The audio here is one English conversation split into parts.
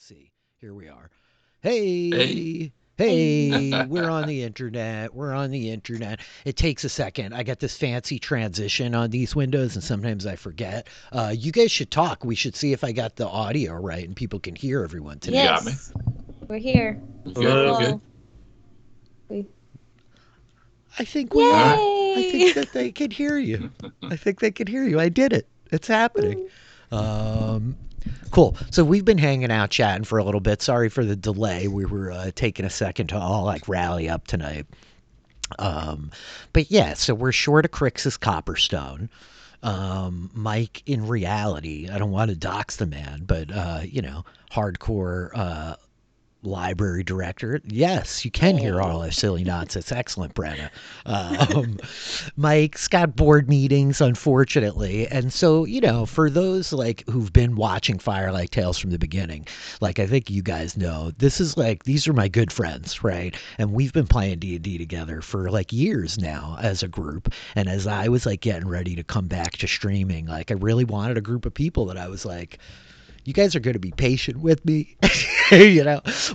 Let's see. Here we are. Hey. Hey, hey, we're on the internet. We're on the internet. It takes a second. I got this fancy transition on these windows, and sometimes I forget. You guys should talk. We should see if I got the audio right and people can hear everyone You today. got me. Yes, we're here. We good. We Hello. good. Hello. We... I think we All are. right. I Yay! think that they can hear you. I think they can hear you. I did it. It's happening. Um, cool. So we've been hanging out chatting for a little bit. Sorry for the delay. We were taking a second to all like rally up tonight. But yeah, so we're short of Crix's Copperstone. Mike, in reality, I don't want to dox the man, but hardcore library director. Yes, you can hear all our silly nonsense. Excellent, Brenna. Um, Mike's got board meetings, unfortunately, and so for those like who've been watching Firelight Tales from the beginning, like I think you guys know, these are my good friends, right? And we've been playing D&D together for like years now as a group. And as I was like getting ready to come back to streaming, like I really wanted a group of people that I was like, you guys are going to be patient with me,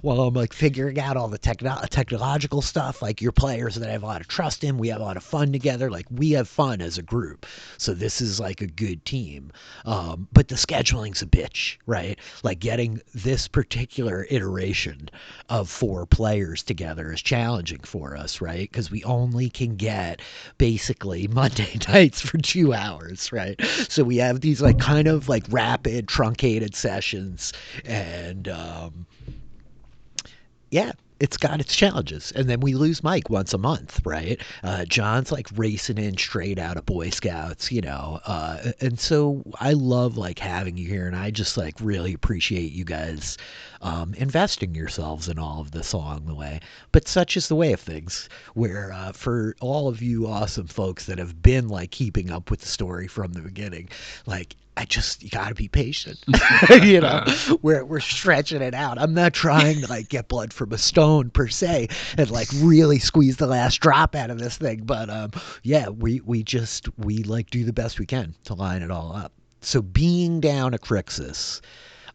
while I'm like figuring out all the technological stuff. Like you're players that I have a lot of trust in. We have a lot of fun together. Like we have fun as a group. So this is like a good team. But the scheduling's a bitch, right? Like getting this particular iteration of 4 players together is challenging for us, right? Because we only can get basically Monday nights for 2 hours, right? So we have these like kind of like rapid, truncated sessions, and yeah, it's got its challenges. And then we lose Mike once a month, right? John's like racing in straight out of Boy Scouts, and so I love like having you here, and I just like really appreciate you guys investing yourselves in all of this along the way. But such is the way of things, where for all of you awesome folks that have been like keeping up with the story from the beginning, like you gotta be patient. We're stretching it out. I'm not trying to like get blood from a stone per se and like really squeeze the last drop out of this thing. But yeah, we like do the best we can to line it all up. So being down at Crixus,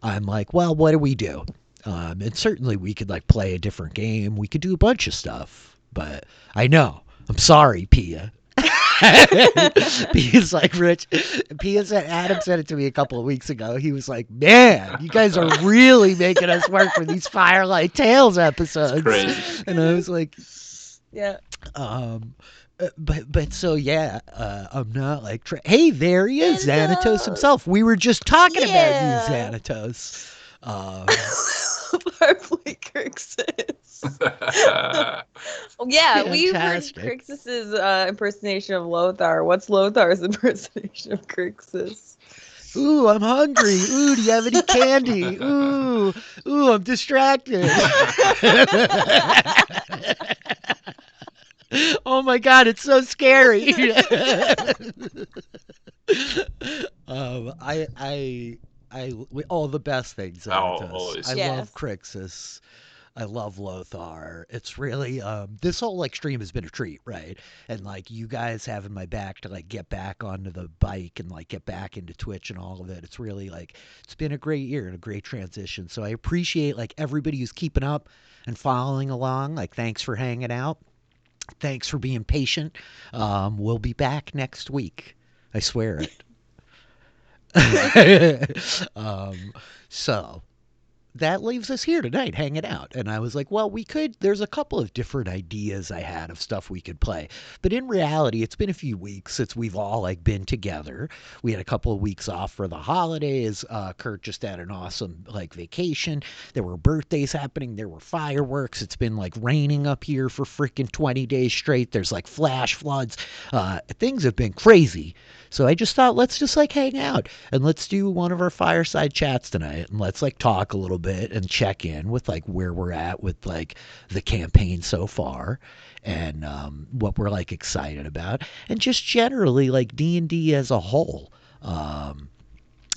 I'm like, well, what do we do? And certainly we could like play a different game. We could do a bunch of stuff. But I know. I'm sorry, Pia. Pia's like, Rich. Adam said it to me a couple of weeks ago. He was like, man, you guys are really making us work for these Firelight Tales episodes. It's crazy. And I was like, Yeah. but so yeah, I'm not like hey, there he is, Xanatos himself. We were just talking about you, Xanatos. Purpley Crixus. Yeah, we've heard Fantastic. Crixus's impersonation of Lothar. What's Lothar's impersonation of Crixus? Ooh, I'm hungry. Ooh, do you have any candy? Ooh, I'm distracted. Oh my God, it's so scary. All the best things. Always. I Yes. love Crixus. I love Lothar. It's really this whole like stream has been a treat, right? And like you guys having my back to like get back onto the bike and like get back into Twitch and all of it. It's really like it's been a great year and a great transition. So I appreciate like everybody who's keeping up and following along. Like thanks for hanging out. Thanks for being patient. We'll be back next week. I swear it. So that leaves us here tonight hanging out. And I was like, well, there's a couple of different ideas I had of stuff we could play. But in reality, it's been a few weeks since we've all like been together. We had a couple of weeks off for the holidays. Kurt just had an awesome like vacation. There were birthdays happening. There were fireworks. It's been like raining up here for freaking 20 days straight. There's like flash floods. Things have been crazy. So I just thought, let's just like hang out and let's do one of our fireside chats tonight and let's like talk a little bit and check in with like where we're at with like the campaign so far and what we're like excited about and just generally like D&D as a whole.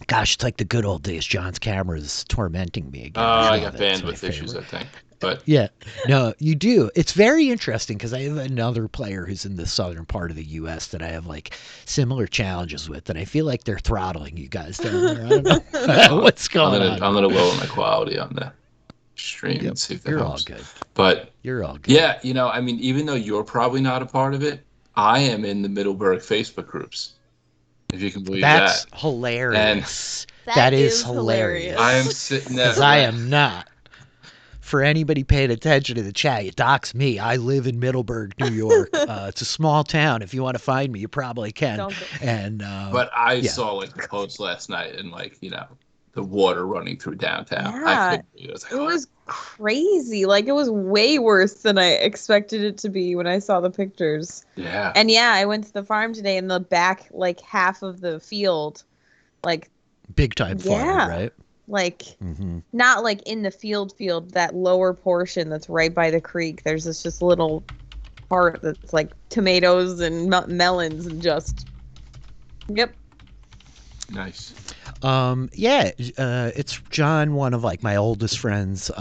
Gosh, it's like the good old days. John's camera is tormenting me again. I love got it. It's my bandwidth issues, I favorite. think. but Yeah, no, you do. It's very interesting because I have another player who's in the southern part of the U.S. that I have like similar challenges with, and I feel like they're throttling you guys down there. I don't know what's going on. I'm gonna lower my quality on the stream Yep, and see if that you're all helps. good. But You're all good. yeah, I mean, even though you're probably not a part of it, I am in the Middleburg Facebook groups, if you can believe That's that. hilarious. That That is is hilarious. I am sitting there. Because I am not. For anybody paying attention to the chat, you dox me. I live in Middleburg, New York. It's a small town. If you want to find me, you probably can. Don't go. And But I yeah. saw like the post last night and like, the water running through downtown. Yeah, I couldn't believe it. I was like, it was crazy. Like, it was way worse than I expected it to be when I saw the pictures. yeah. And yeah, I went to the farm today, and the back, like, half of the field, like, big time flooded, yeah, right? like, Mm-hmm. not like in the field, that lower portion that's right by the creek. There's this just little part that's like tomatoes and melons and just, yep. Nice. Yeah, it's John, one of like my oldest friends.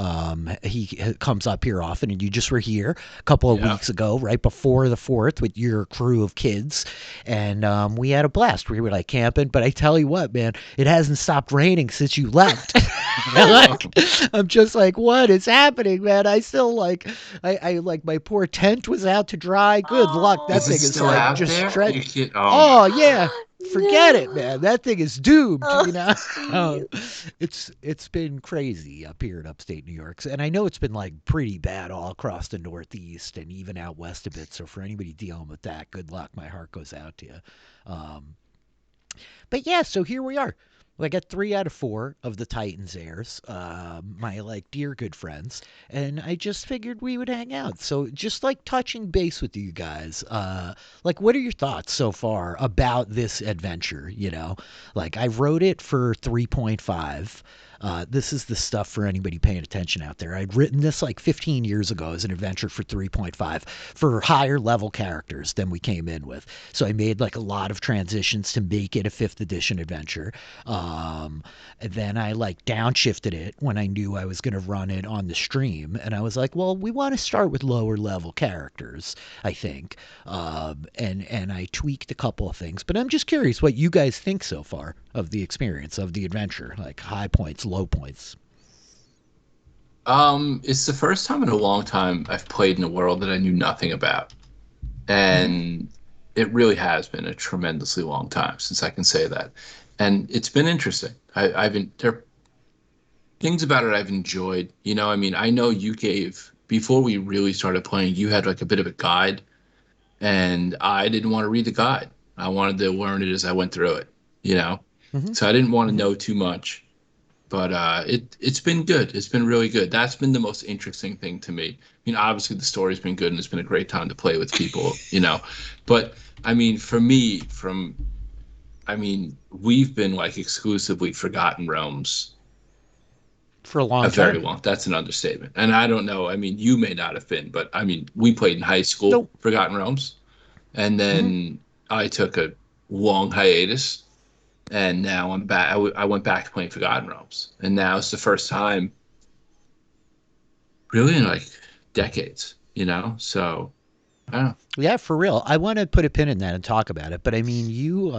He comes up here often, and you just were here a couple of weeks ago, right before the 4th, with your crew of kids, and we had a blast. We were like camping, but I tell you what, man, it hasn't stopped raining since you left. Like, I'm just like, what is happening, man? I still like, I like my poor tent was out to dry. Good luck. That Is thing it is still like out just there? stretched. Oh, Yeah. Forget it, No. man. That thing is doomed. Oh, It's been crazy up here in upstate New York, and I know it's been like pretty bad all across the Northeast and even out west a bit. So for anybody dealing with that, good luck. My heart goes out to you. But yeah, so here we are. I got 3 out of 4 of the Titans heirs, my like dear good friends, and I just figured we would hang out. So just like touching base with you guys, like what are your thoughts so far about this adventure? Like I wrote it for 3.5. This is the stuff for anybody paying attention out there. I'd written this like 15 years ago as an adventure for 3.5 for higher level characters than we came in with. So I made like a lot of transitions to make it a 5th edition adventure. And then I like downshifted it when I knew I was going to run it on the stream. And I was like, well, we want to start with lower level characters, I think. And I tweaked a couple of things. But I'm just curious what you guys think so far of the experience, of the adventure, like high points, low points. It's the first time in a long time I've played in a world that I knew nothing about. And it really has been a tremendously long time since I can say that. And it's been interesting. There are things about it I've enjoyed. I mean, I know you before we really started playing, you had like a bit of a guide, and I didn't want to read the guide. I wanted to learn it as I went through it, So I didn't want to know too much. But it's been good. It's been really good. That's been the most interesting thing to me. I mean, obviously the story's been good, and it's been a great time to play with people, But I mean, for me, we've been like exclusively Forgotten Realms for a long time. Very long. That's an understatement. And I don't know. I mean, you may not have been, but I mean, we played in high school, Forgotten Realms, and then I took a long hiatus, and now I'm back. I went back to playing Forgotten Realms, and now it's the first time, really in like decades, So I don't know. Yeah, for real. I want to put a pin in that and talk about it. But I mean, you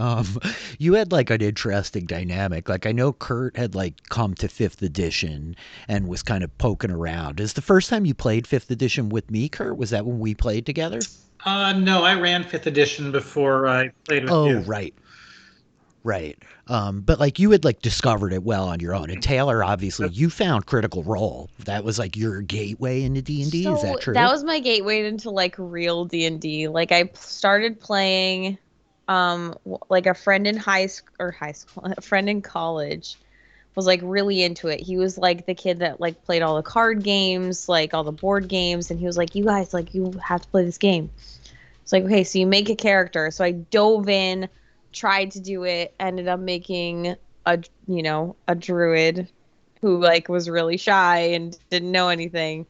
had like an interesting dynamic. Like I know Kurt had like come to 5th edition and was kind of poking around. Is the first time you played 5th edition with me, Kurt? Was that when we played together? No, I ran 5th edition before I played with you. Oh, right. Right. But like you had like discovered it well on your own. And Taylor, obviously, you found Critical Role. That was like your gateway into D&D. Is that true? That was my gateway into like real D&D. Like I started playing like a friend in high school, a friend in college was like really into it. He was like the kid that like played all the card games, like all the board games, and he was like, you guys, like you have to play this game. It's like, okay, so you make a character. So I dove in, tried to do it, ended up making a druid who like was really shy and didn't know anything.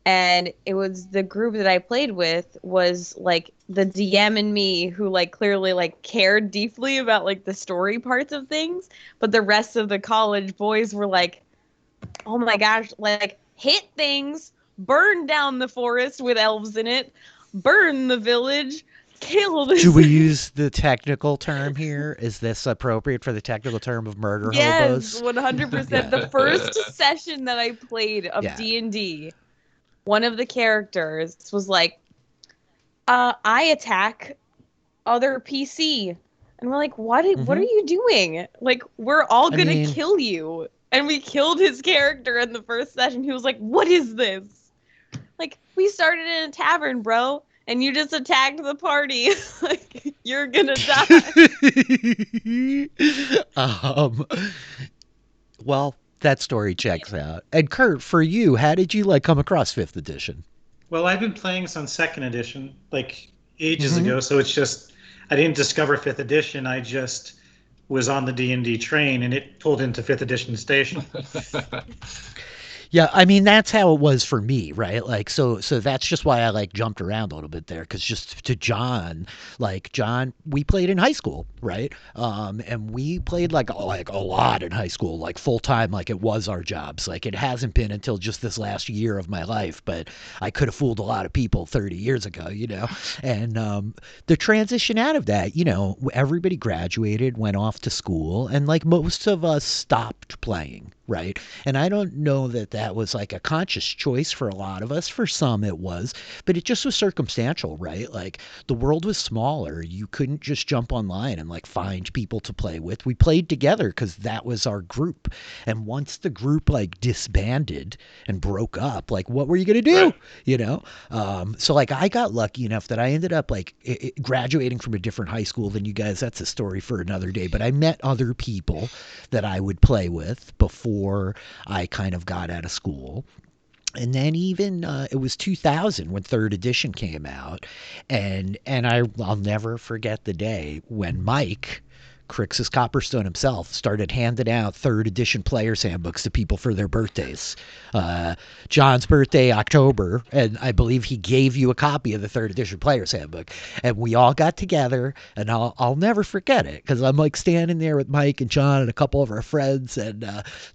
And it was the group that I played with was like the DM and me who like clearly like cared deeply about like the story parts of things. But the rest of the college boys were like, oh my gosh, like hit things, burn down the forest with elves in it, burn the village, kill the Do we use the technical term here? Is this appropriate for the technical term of murder Yes, hobos? 100%. The first session that I played of Yeah. D&D, one of the characters was like, I attack other PC. And we're like, what are you doing? Like, we're all I gonna mean- kill you. And we killed his character in the first session. He was like, what is this? Like, we started in a tavern, bro, and you just attacked the party. Like, you're gonna die. Well, that story checks out. And Kurt, for you, how did you like come across 5th edition? Well, I've been playing this on 2nd edition, like ages ago. So it's just I didn't discover 5th edition. I just was on the D&D train, and it pulled into 5th edition station. Yeah, I mean that's how it was for me, right? Like so that's just why I like jumped around a little bit there, because just to John, we played in high school, right? And we played like a lot in high school, like full time, like it was our jobs. Like it hasn't been until just this last year of my life, but I could have fooled a lot of people 30 years ago, you know. And the transition out of that, you know, everybody graduated, went off to school, and like most of us stopped playing, right? And I don't know that was like a conscious choice for a lot of us. For some it was, but it just was circumstantial, right? Like the world was smaller. You couldn't just jump online and like find people to play with. We played together because that was our group. And once the group like disbanded and broke up, like what were you going to do? Right. You know? So like I got lucky enough that I ended up like graduating from a different high school than you guys. That's a story for another day, but I met other people that I would play with before I kind of got out of school. And then even it was 2000 when 3rd edition came out, and I'll never forget the day when Mike, Crixus Copperstone himself, started handing out 3rd edition players handbooks to people for their birthdays. John's birthday, October, and I believe he gave you a copy of the 3rd edition players handbook. And we all got together, and I'll never forget it, because I'm like standing there with Mike and John and a couple of our friends, and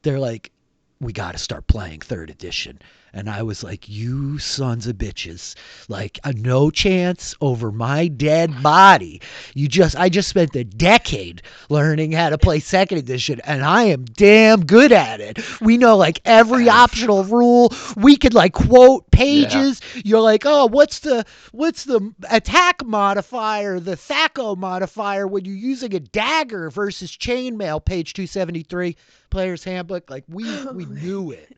they're like, we got to start playing 3rd edition. And I was like, you sons of bitches, like a no chance over my dead body. I just spent a decade learning how to play 2nd edition, and I am damn good at it. We know like every optional rule. We could like quote pages. Yeah. You're like, oh, what's the attack modifier, the THAC0 modifier when you're using a dagger versus chainmail, page 273, player's handbook. Like we knew it.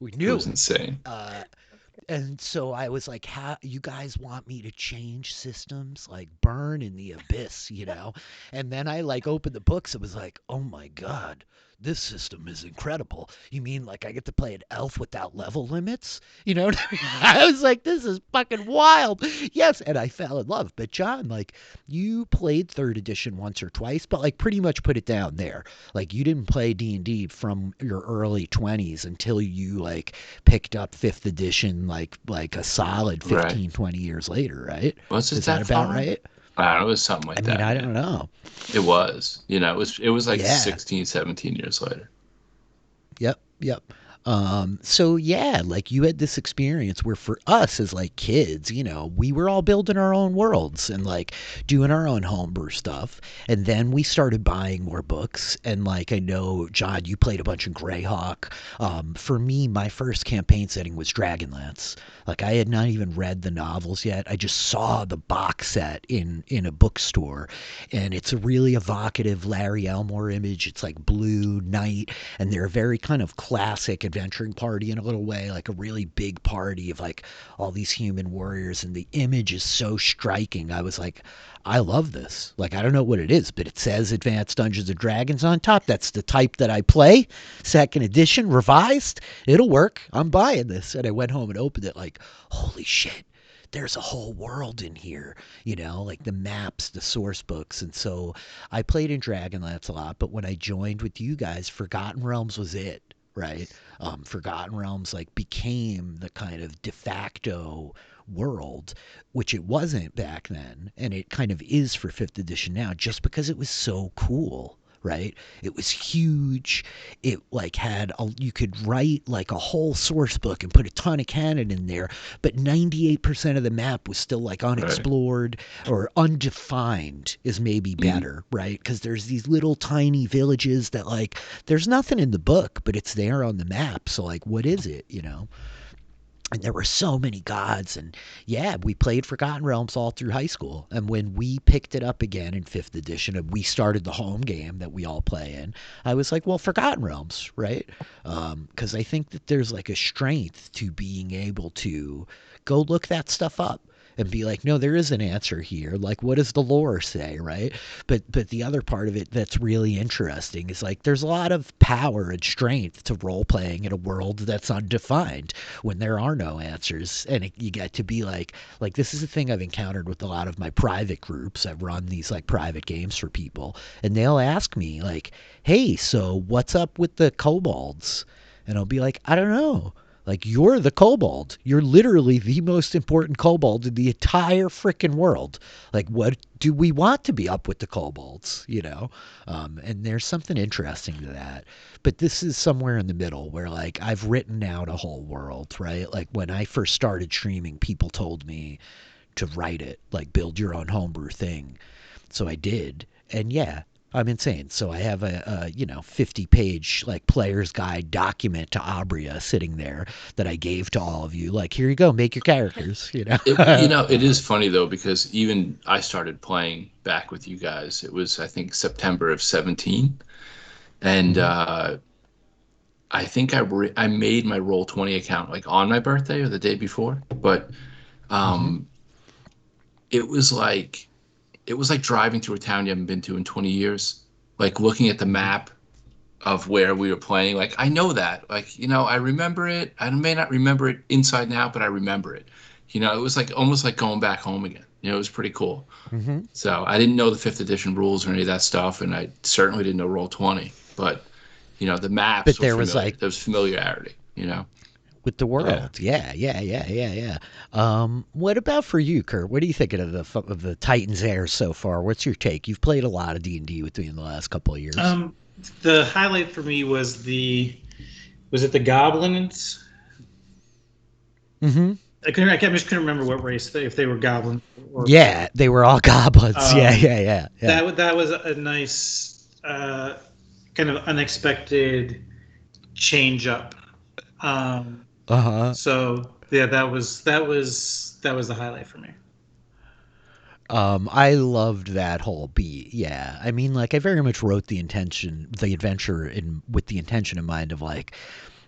We knew it was insane. And so I was like, how you guys want me to change systems, like burn in the abyss, you know? And then I like opened the books. It was like, oh my God, this system is incredible. You mean like I get to play an elf without level limits? You know what I mean? I was like, this is fucking wild. Yes. And I fell in love. But John, like you played 3rd edition once or twice, but like pretty much put it down there. Like you didn't play D&D from your early 20s until you like picked up 5th edition, like a solid 15, 20 years later, right? Is that about right? I don't know, it was something like that. I mean, I don't know. It was. You know, it was like 16, 17 years later. Yep. So yeah, like you had this experience where for us as like kids, you know, we were all building our own worlds and like doing our own homebrew stuff. And then we started buying more books. And like, I know, John, you played a bunch of Greyhawk. For me, my first campaign setting was Dragonlance. Like I had not even read the novels yet. I just saw the box set in a bookstore, and it's a really evocative Larry Elmore image. It's like blue night, and they're a very kind of classic adventuring party in a little way, like a really big party of like all these human warriors, and the image is so striking. I was like, I love this. Like, I don't know what it is, but it says Advanced Dungeons and Dragons on top. That's the type that I play. 2nd edition, revised. It'll work. I'm buying this. And I went home and opened it like, holy shit, there's a whole world in here, you know, like the maps, the source books. And so I played in Dragonlance a lot, but when I joined with you guys, Forgotten Realms was it, right? Forgotten Realms like became the kind of de facto world, which it wasn't back then, and it kind of is for 5th edition now, just because it was so cool, right? It was huge. It like had you could write like a whole source book and put a ton of canon in there, but 98% of the map was still like Right. unexplored or undefined is maybe Mhm. better, right? Because there's these little tiny villages that like there's nothing in the book, but it's there on the map. So like, what is it, you know? And there were so many gods, and yeah, we played Forgotten Realms all through high school. And when we picked it up again in 5th edition and we started the home game that we all play in, I was like, well, Forgotten Realms, right? Because I think that there's like a strength to being able to go look that stuff up and be like, no, there is an answer here. Like, what does the lore say, right? But the other part of it that's really interesting is like there's a lot of power and strength to role playing in a world that's undefined when there are no answers, and you get to be like this is a thing I've encountered with a lot of my private groups. I've run these like private games for people, and they'll ask me like, hey, so what's up with the kobolds? And I'll be like, I don't know. Like, you're the kobold. You're literally the most important kobold in the entire freaking world. Like, what do we want to be up with the kobolds, you know? And there's something interesting to that. But this is somewhere in the middle where, like, I've written out a whole world, right? Like, when I first started streaming, people told me to write it, like, build your own homebrew thing. So I did. And yeah, I'm insane. So I have a 50-page like player's guide document to Abrea sitting there that I gave to all of you. Like, here you go, make your characters. It is funny though, because even I started playing back with you guys. It was, I think, September of 17, and Mhm. I think I made my Roll20 account like on my birthday or the day before, but Mhm. um, it was like it was like driving through a town you haven't been to in 20 years, like looking at the Mhm. map of where we were playing. Like, I know that, like, I remember it. I may not remember it inside and out, but I remember it. It was like almost like going back home again. It was pretty cool. Mhm. So I didn't know the 5th edition rules or any of that stuff, and I certainly didn't know Roll20. But the maps But were there was familiar. like There was familiarity. with the Yeah. world. Yeah, yeah, yeah, yeah, yeah. What about for you, Kurt? What are you thinking of the Titans Heirs so far? What's your take? You've played a lot of D&D within the last couple of years. The highlight for me was was it the goblins? Mhm. I just couldn't remember what race if they were goblins or Yeah, they were all goblins. Yeah, um, yeah, yeah, yeah. that was a nice kind of unexpected change up. Um, Uh-huh. so yeah, that was the highlight for me. I loved that whole beat. Yeah, I mean, like, I very much wrote the adventure in with the intention in mind of like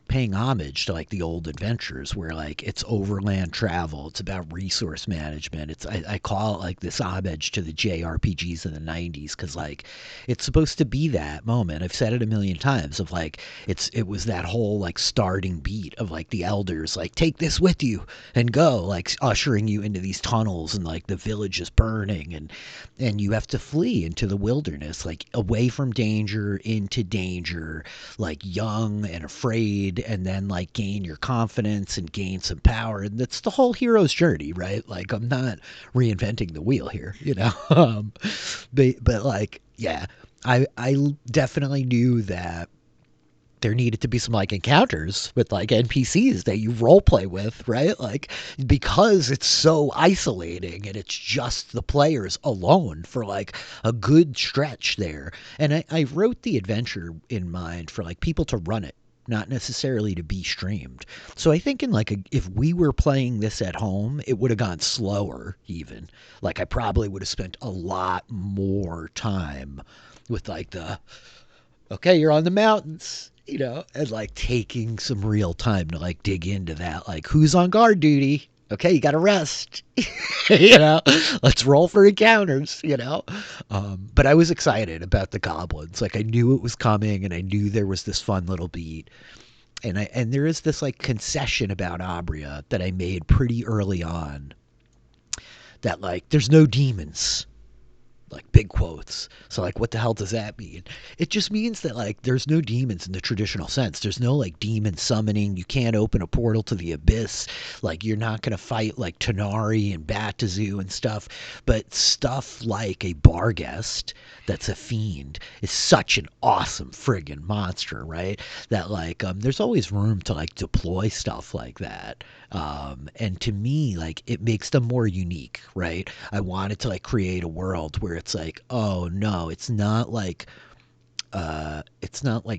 paying homage to like the old adventures where like it's overland travel, it's about resource management. I call it like this homage to the JRPGs in the 90s because like it's supposed to be that moment. I've said it a million times of like it was that whole like starting beat of like the elders like take this with you and go, like ushering you into these tunnels and like the village is burning and you have to flee into the wilderness, like away from danger into danger, like young and afraid, and then like gain your confidence and gain some power. And that's the whole hero's journey, right? Like, I'm not reinventing the wheel here, you know. But like, yeah, I definitely knew that there needed to be some like encounters with like NPCs that you role play with, right? Like, because it's so isolating and it's just the players alone for like a good stretch there. And I wrote the adventure in mind for like people to run it, not necessarily to be streamed. So I think in like if we were playing this at home, it would have gone slower even. Like, I probably would have spent a lot more time with like the okay, you're on the mountains, and like taking some real time to like dig into that. Like, who's on guard duty? Okay, you got to rest. you know, let's roll for encounters. But I was excited about the goblins. Like, I knew it was coming, and I knew there was this fun little beat. And there is this like concession about Abrea that I made pretty early on that like there's no demons like big quotes. So like, what the hell does that mean? It just means that like there's no demons in the traditional sense. There's no like demon summoning. You can't open a portal to the abyss. Like you're not gonna fight like Tanari and Batazu and stuff. But stuff like a Barghest that's a fiend is such an awesome friggin' monster, right? That like there's always room to like deploy stuff like that. And to me, like it makes them more unique, right? I wanted to like create a world where it's like, oh no, it's not like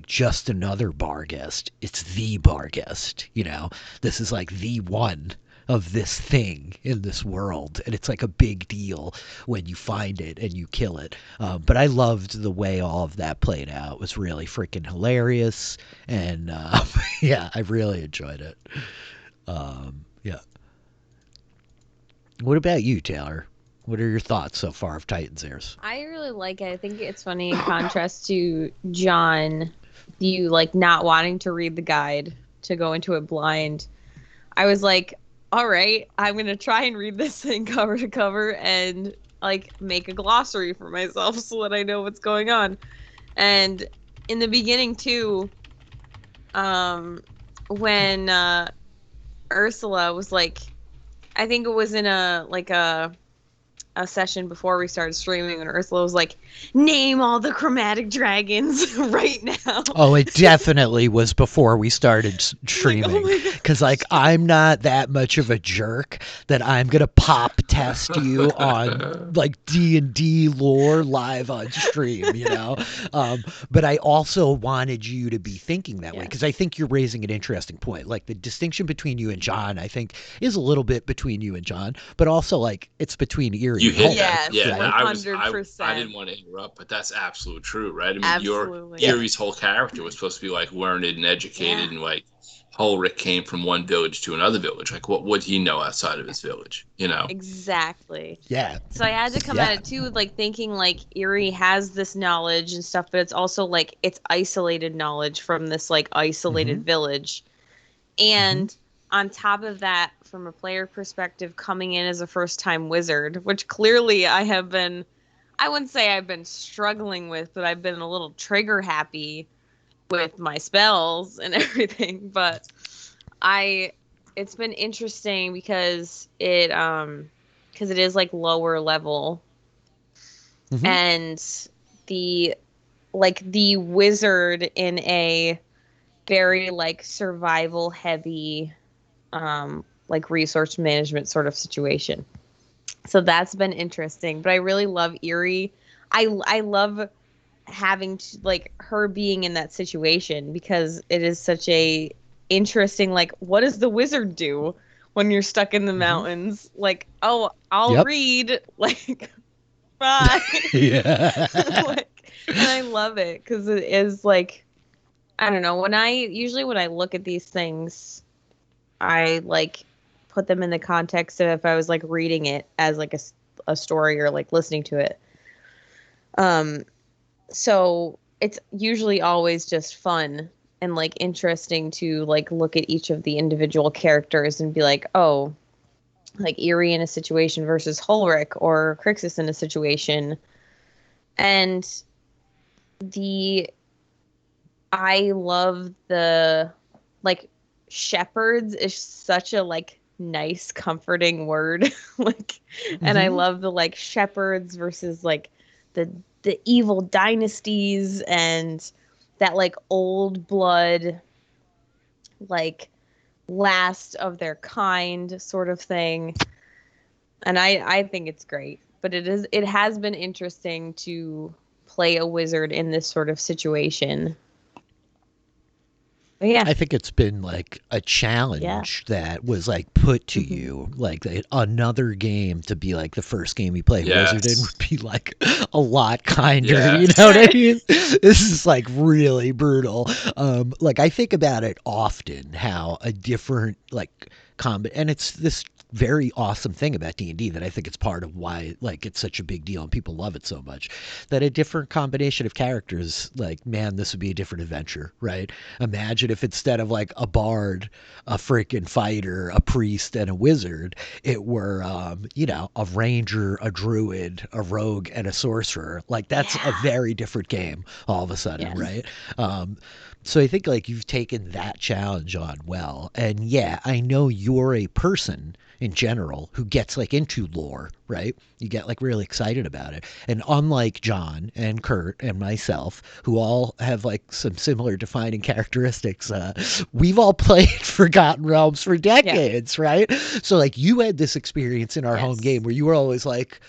just another Barghest. It's the Barghest, you know? This is like the one of this thing in this world, and it's like a big deal when you find it and you kill it. But I loved the way all of that played out. It was really freaking hilarious, and yeah, I really enjoyed it. Yeah. What about you, Taylor? What are your thoughts so far of Titan's Heirs? I really like it. I think it's funny in contrast to John, you like not wanting to read the guide to go into it blind. I was like, all right, I'm going to try and read this thing cover to cover and like make a glossary for myself so that I know what's going on. And in the beginning too, when Ursula was like, I think it was in a session before we started streaming, and Ursula was like, name all the chromatic dragons right now. Oh, it definitely was before we started streaming. Because, like, I'm not that much of a jerk that I'm going to pop test you on, like, D&D lore live on stream, you know? But I also wanted you to be thinking that way, because I think you're raising an interesting point. Like, the distinction between you and John, I think, is a little bit between you and John, but also, like, it's between Eerie. You hit Yes, that. Yeah, right? I didn't want to interrupt, but that's absolutely true, right? I mean, Absolutely. Eerie's whole character was supposed to be like learned and educated, and like Ulrich came from one village to another village. Like, what would he know outside of his village? You know? Exactly. Yeah. So I had to come at it too, like thinking like Eerie has this knowledge and stuff, but it's also like it's isolated knowledge from this like isolated village, and on top of that, from a player perspective, coming in as a first-time wizard, which clearly I wouldn't say I've been struggling with, but I've been a little trigger happy with my spells and everything. But it's been interesting because it is like lower level, and the wizard in a very like survival heavy like resource management sort of situation. So that's been interesting. But I really love Eerie. I love having like her being in that situation, because it is such a interesting, like, what does the wizard do when you're stuck in the mountains? Like, oh, I'll read, like, bye. Like, and I love it because it is like, I don't know, when I look at these things, I like put them in the context of if I was like reading it as like a story or like listening to it. So it's usually always just fun and like interesting to like look at each of the individual characters and be like, oh, like Eerie in a situation versus Ulrich or Crixus in a situation. And I love the like shepherds is such a like nice comforting word. Like, and I love the like shepherds versus like the evil dynasties and that like old blood, like last of their kind sort of thing. And I think it's great, but it has been interesting to play a wizard in this sort of situation. Yeah. I think it's been like a challenge that was like put to you, like another game to be like the first game you play wizard in would be like a lot kinder. You know what I mean? This is like really brutal. Like I think about it often, how a different like and it's this very awesome thing about D&D that I think it's part of why like it's such a big deal and people love it so much, that a different combination of characters, like, man, this would be a different adventure, right? Imagine if instead of like a bard, a freaking fighter, a priest, and a wizard, it were a ranger, a druid, a rogue, and a sorcerer. Like, that's a very different game all of a sudden, right? So I think like you've taken that challenge on well. And yeah, I know you're a person in general who gets like into lore, right? You get like really excited about it. And unlike John and Kurt and myself, who all have like some similar defining characteristics, we've all played Forgotten Realms for decades, right? So like you had this experience in our home game where you were always like,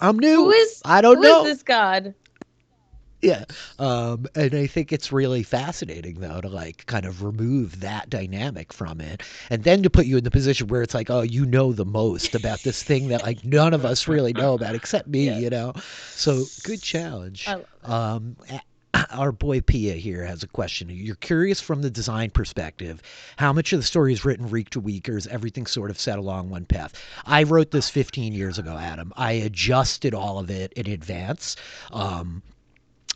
I'm new. I don't know. Who is this god? Yeah. And I think it's really fascinating, though, to like kind of remove that dynamic from it and then to put you in the position where it's like, oh, you know the most about this thing that like none of us really know about except me, you know? So good challenge. Our boy Pia here has a question. You're curious from the design perspective, how much of the story is written week to week, or is everything sort of set along one path? I wrote this 15 years ago, Adam. I adjusted all of it in advance.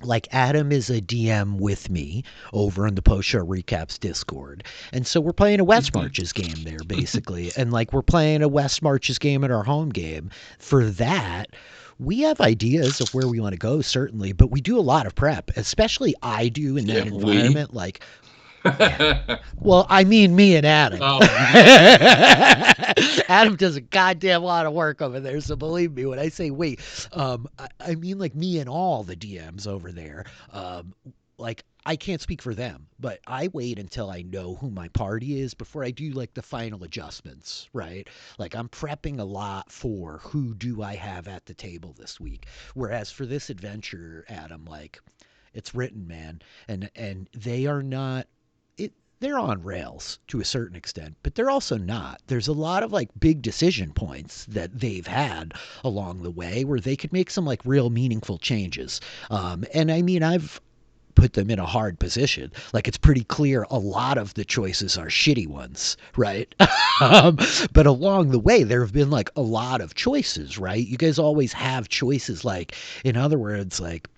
Like Adam is a DM with me over in the post show recaps Discord. And so we're playing a West Marches game there basically. And like we're playing a West Marches game at our home game. For that, we have ideas of where we want to go, certainly, but we do a lot of prep, especially I do in that environment. Like, well, I mean me and Adam. Oh. Adam does a goddamn lot of work over there, so believe me when I say we. I mean like me and all the DMs over there. Like I can't speak for them, but I wait until I know who my party is before I do like the final adjustments, right? Like I'm prepping a lot for who do I have at the table this week. Whereas for this adventure, Adam, like it's written, man, and they are not. They're on rails to a certain extent, but they're also not. There's a lot of like big decision points that they've had along the way where they could make some like real meaningful changes. And I mean, I've put them in a hard position. Like it's pretty clear a lot of the choices are shitty ones, right? But along the way, there have been like a lot of choices, right? You guys always have choices. Like, in other words, like,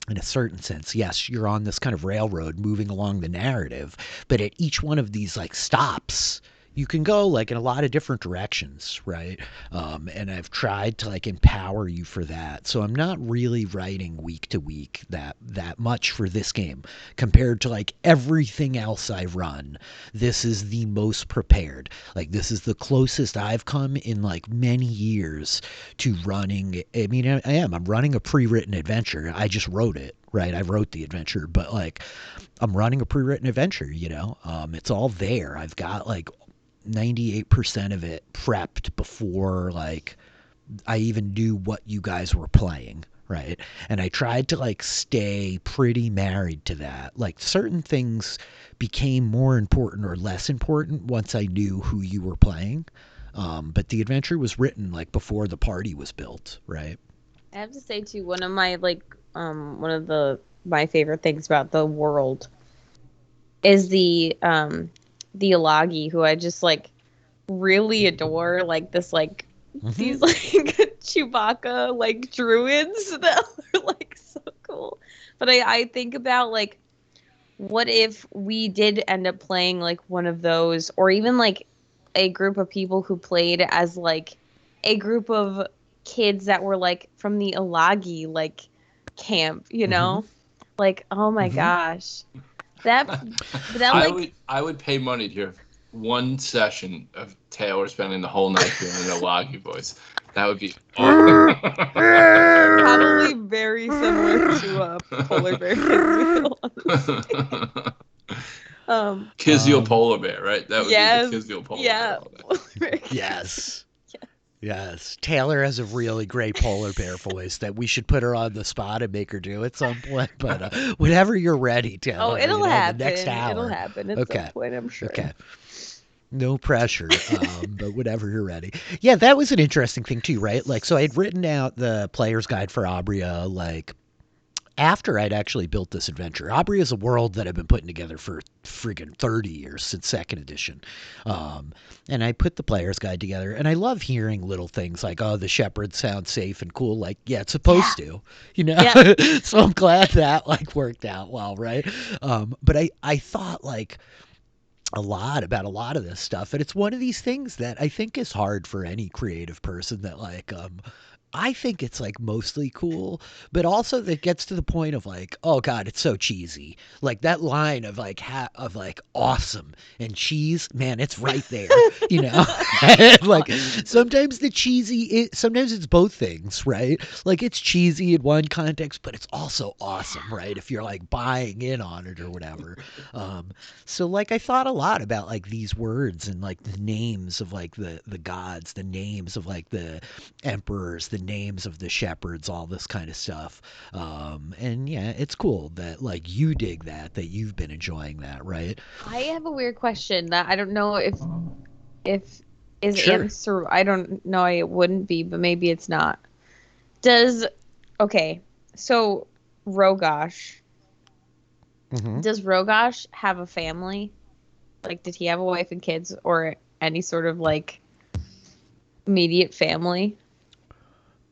in a certain sense, yes, you're on this kind of railroad moving along the narrative, but at each one of these like stops, you can go like in a lot of different directions, right? And I've tried to like empower you for that. So I'm not really writing week to week that much for this game compared to like everything else I run. This is the most prepared. Like this is the closest I've come in like many years to running. I mean, I'm running a pre-written adventure. I just wrote it. Right, I wrote the adventure, but like I'm running a pre-written adventure, you know. It's all there. I've got like 98% of it prepped before like I even knew what you guys were playing, right? And I tried to like stay pretty married to that. Like certain things became more important or less important once I knew who you were playing. But the adventure was written like before the party was built, right? I have to say too, one of my favorite things about the world is the Alagi, who I just like really adore, like this like these like Chewbacca like druids that are like so cool. But I think about like what if we did end up playing like one of those, or even like a group of people who played as like a group of kids that were like from the Alagi like camp, you know? Like, oh my gosh. I would pay money to hear one session of Taylor spending the whole night doing an Alagi voice. That would be awesome. Probably very similar to Polar Bear Kizio Polar Bear, right? That would be the Kizio Polar Bear. Yes. Yes, Taylor has a really great polar bear voice that we should put her on the spot and make her do at some point. But whenever you're ready, Taylor. Oh, it'll happen. The next hour. It'll happen at some point, I'm sure. Okay. No pressure, but whenever you're ready. Yeah, that was an interesting thing too, right? Like, so I had written out the player's guide for Abrea, like, after I'd actually built this adventure. Abrea is a world that I've been putting together for friggin' 30 years since second edition. And I put the player's guide together, and I love hearing little things like, oh, the shepherd sounds safe and cool. Like, yeah, it's supposed to, you know? Yeah. So I'm glad that like worked out well, right? But I thought like a lot about a lot of this stuff, and it's one of these things that I think is hard for any creative person that like I think it's like mostly cool, but also that gets to the point of like, oh god, it's so cheesy. Like that line of like of like awesome and cheese, man, it's right there, you know. Like sometimes the cheesy, sometimes it's both things, right? Like it's cheesy in one context, but it's also awesome, right? If you're like buying in on it or whatever. So like I thought a lot about like these words and like the names of like the gods, the names of like the emperors, the names of the shepherds, all this kind of stuff. And yeah, it's cool that like you dig that you've been enjoying that, right? I have a weird question that I don't know if is Sure. answer. I don't know. It wouldn't be, but maybe it's not. Does okay? So Rogosh, Mm-hmm. does Rogosh have a family? Like, did he have a wife and kids, or any sort of like immediate family?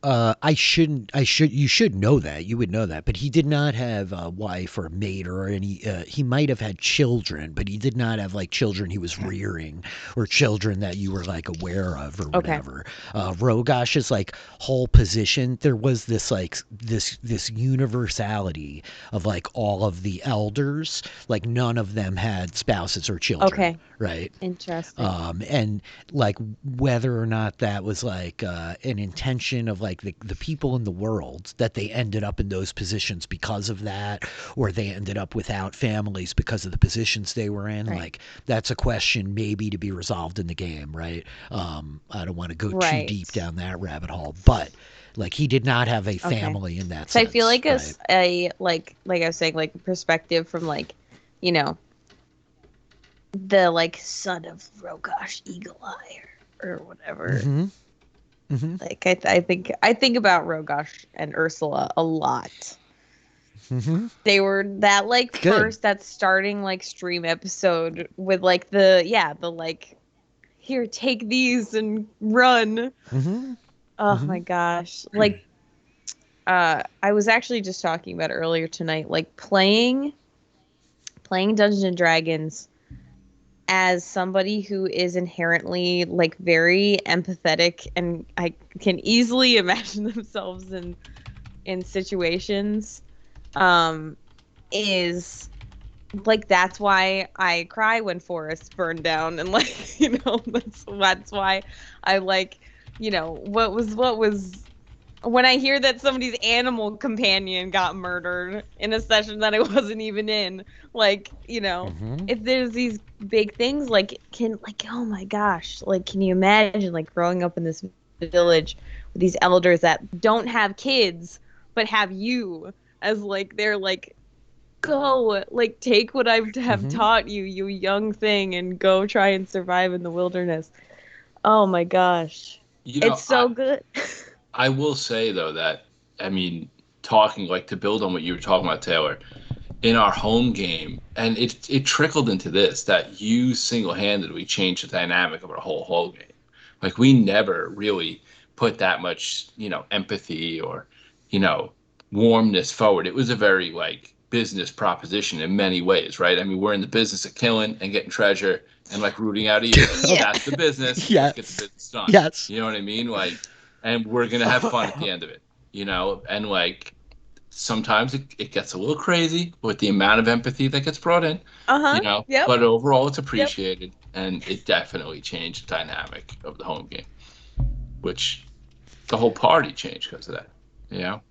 You should know that. You would know that. But he did not have a wife or a mate or any, he might have had children, but he did not have like children he was rearing or children that you were like aware of or whatever. Rogash's like whole position, there was this like, this universality of like all of the elders, like none of them had spouses or children. Okay. Right. Interesting. And like whether or not that was like an intention of like the people in the world that they ended up in those positions because of that, or they ended up without families because of the positions they were in. Right. Like that's a question maybe to be resolved in the game, right? I don't want to go too Right. deep down that rabbit hole, but like he did not have a family in that So I sense. feel like right? a like I was saying, like perspective from like, you know, the like son of Rogosh Eagle Eye or whatever. Mm-hmm. Mm-hmm. Like I think about Rogosh and Ursula a lot. Mm-hmm. They were that like Good. first that starting like stream episode with like the like, here, take these and run. Mm-hmm. Oh Mhm. my gosh. Like I was actually just talking about earlier tonight, like playing Dungeons and Dragons as somebody who is inherently like very empathetic and I can easily imagine themselves in situations, is like that's why I cry when forests burn down, and like, you know, that's why I like, you know, what was when I hear that somebody's animal companion got murdered in a session that I wasn't even in, like, you know, Mhm. if there's these big things, like, oh my gosh, like, can you imagine, like, growing up in this village with these elders that don't have kids, but have you as, like, they're like, go, like, take what I have Mhm. taught you, you young thing, and go try and survive in the wilderness. Oh my gosh. You know, It's so good. I will say though that, I mean, talking like to build on what you were talking about, Taylor, in our home game, and it trickled into this, that you single-handedly changed the dynamic of our whole game. Like we never really put that much, you know, empathy or, you know, warmness forward. It was a very like business proposition in many ways, right? I mean, we're in the business of killing and getting treasure and like rooting out evil. Yeah. That's the business. Yes. Let's get the business done. Yes. You know what I mean? Like, and we're gonna have fun at the end of it, you know? And like sometimes it gets a little crazy with the amount of empathy that gets brought in, you know, Yep. but overall it's appreciated, and it definitely changed the dynamic of the home game, which the whole party changed because of that, you know?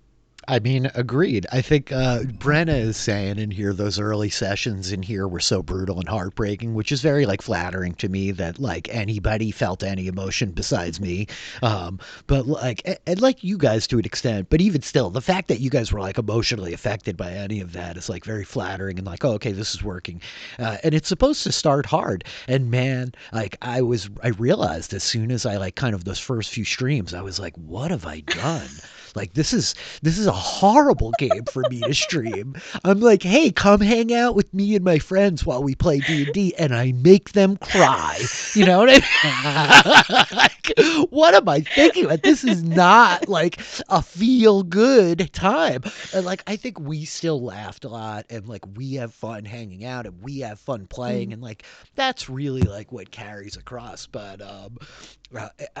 I mean, agreed. I think Brenna is saying in here those early sessions in here were so brutal and heartbreaking, which is very like flattering to me that like anybody felt any emotion besides me. But like, and like you guys to an extent, but even still, the fact that you guys were like emotionally affected by any of that is like very flattering and like, oh, okay, this is working. And it's supposed to start hard. And man, like I realized as soon as I like kind of those first few streams, I was like, what have I done? Like this is a horrible game for me to stream. I'm like, hey, come hang out with me and my friends while we play D&D, and I make them cry. You know what I mean? Like, what am I thinking? Like, this is not like a feel good time. And like, I think we still laughed a lot, and like we have fun hanging out, and we have fun playing, and like that's really like what carries across. But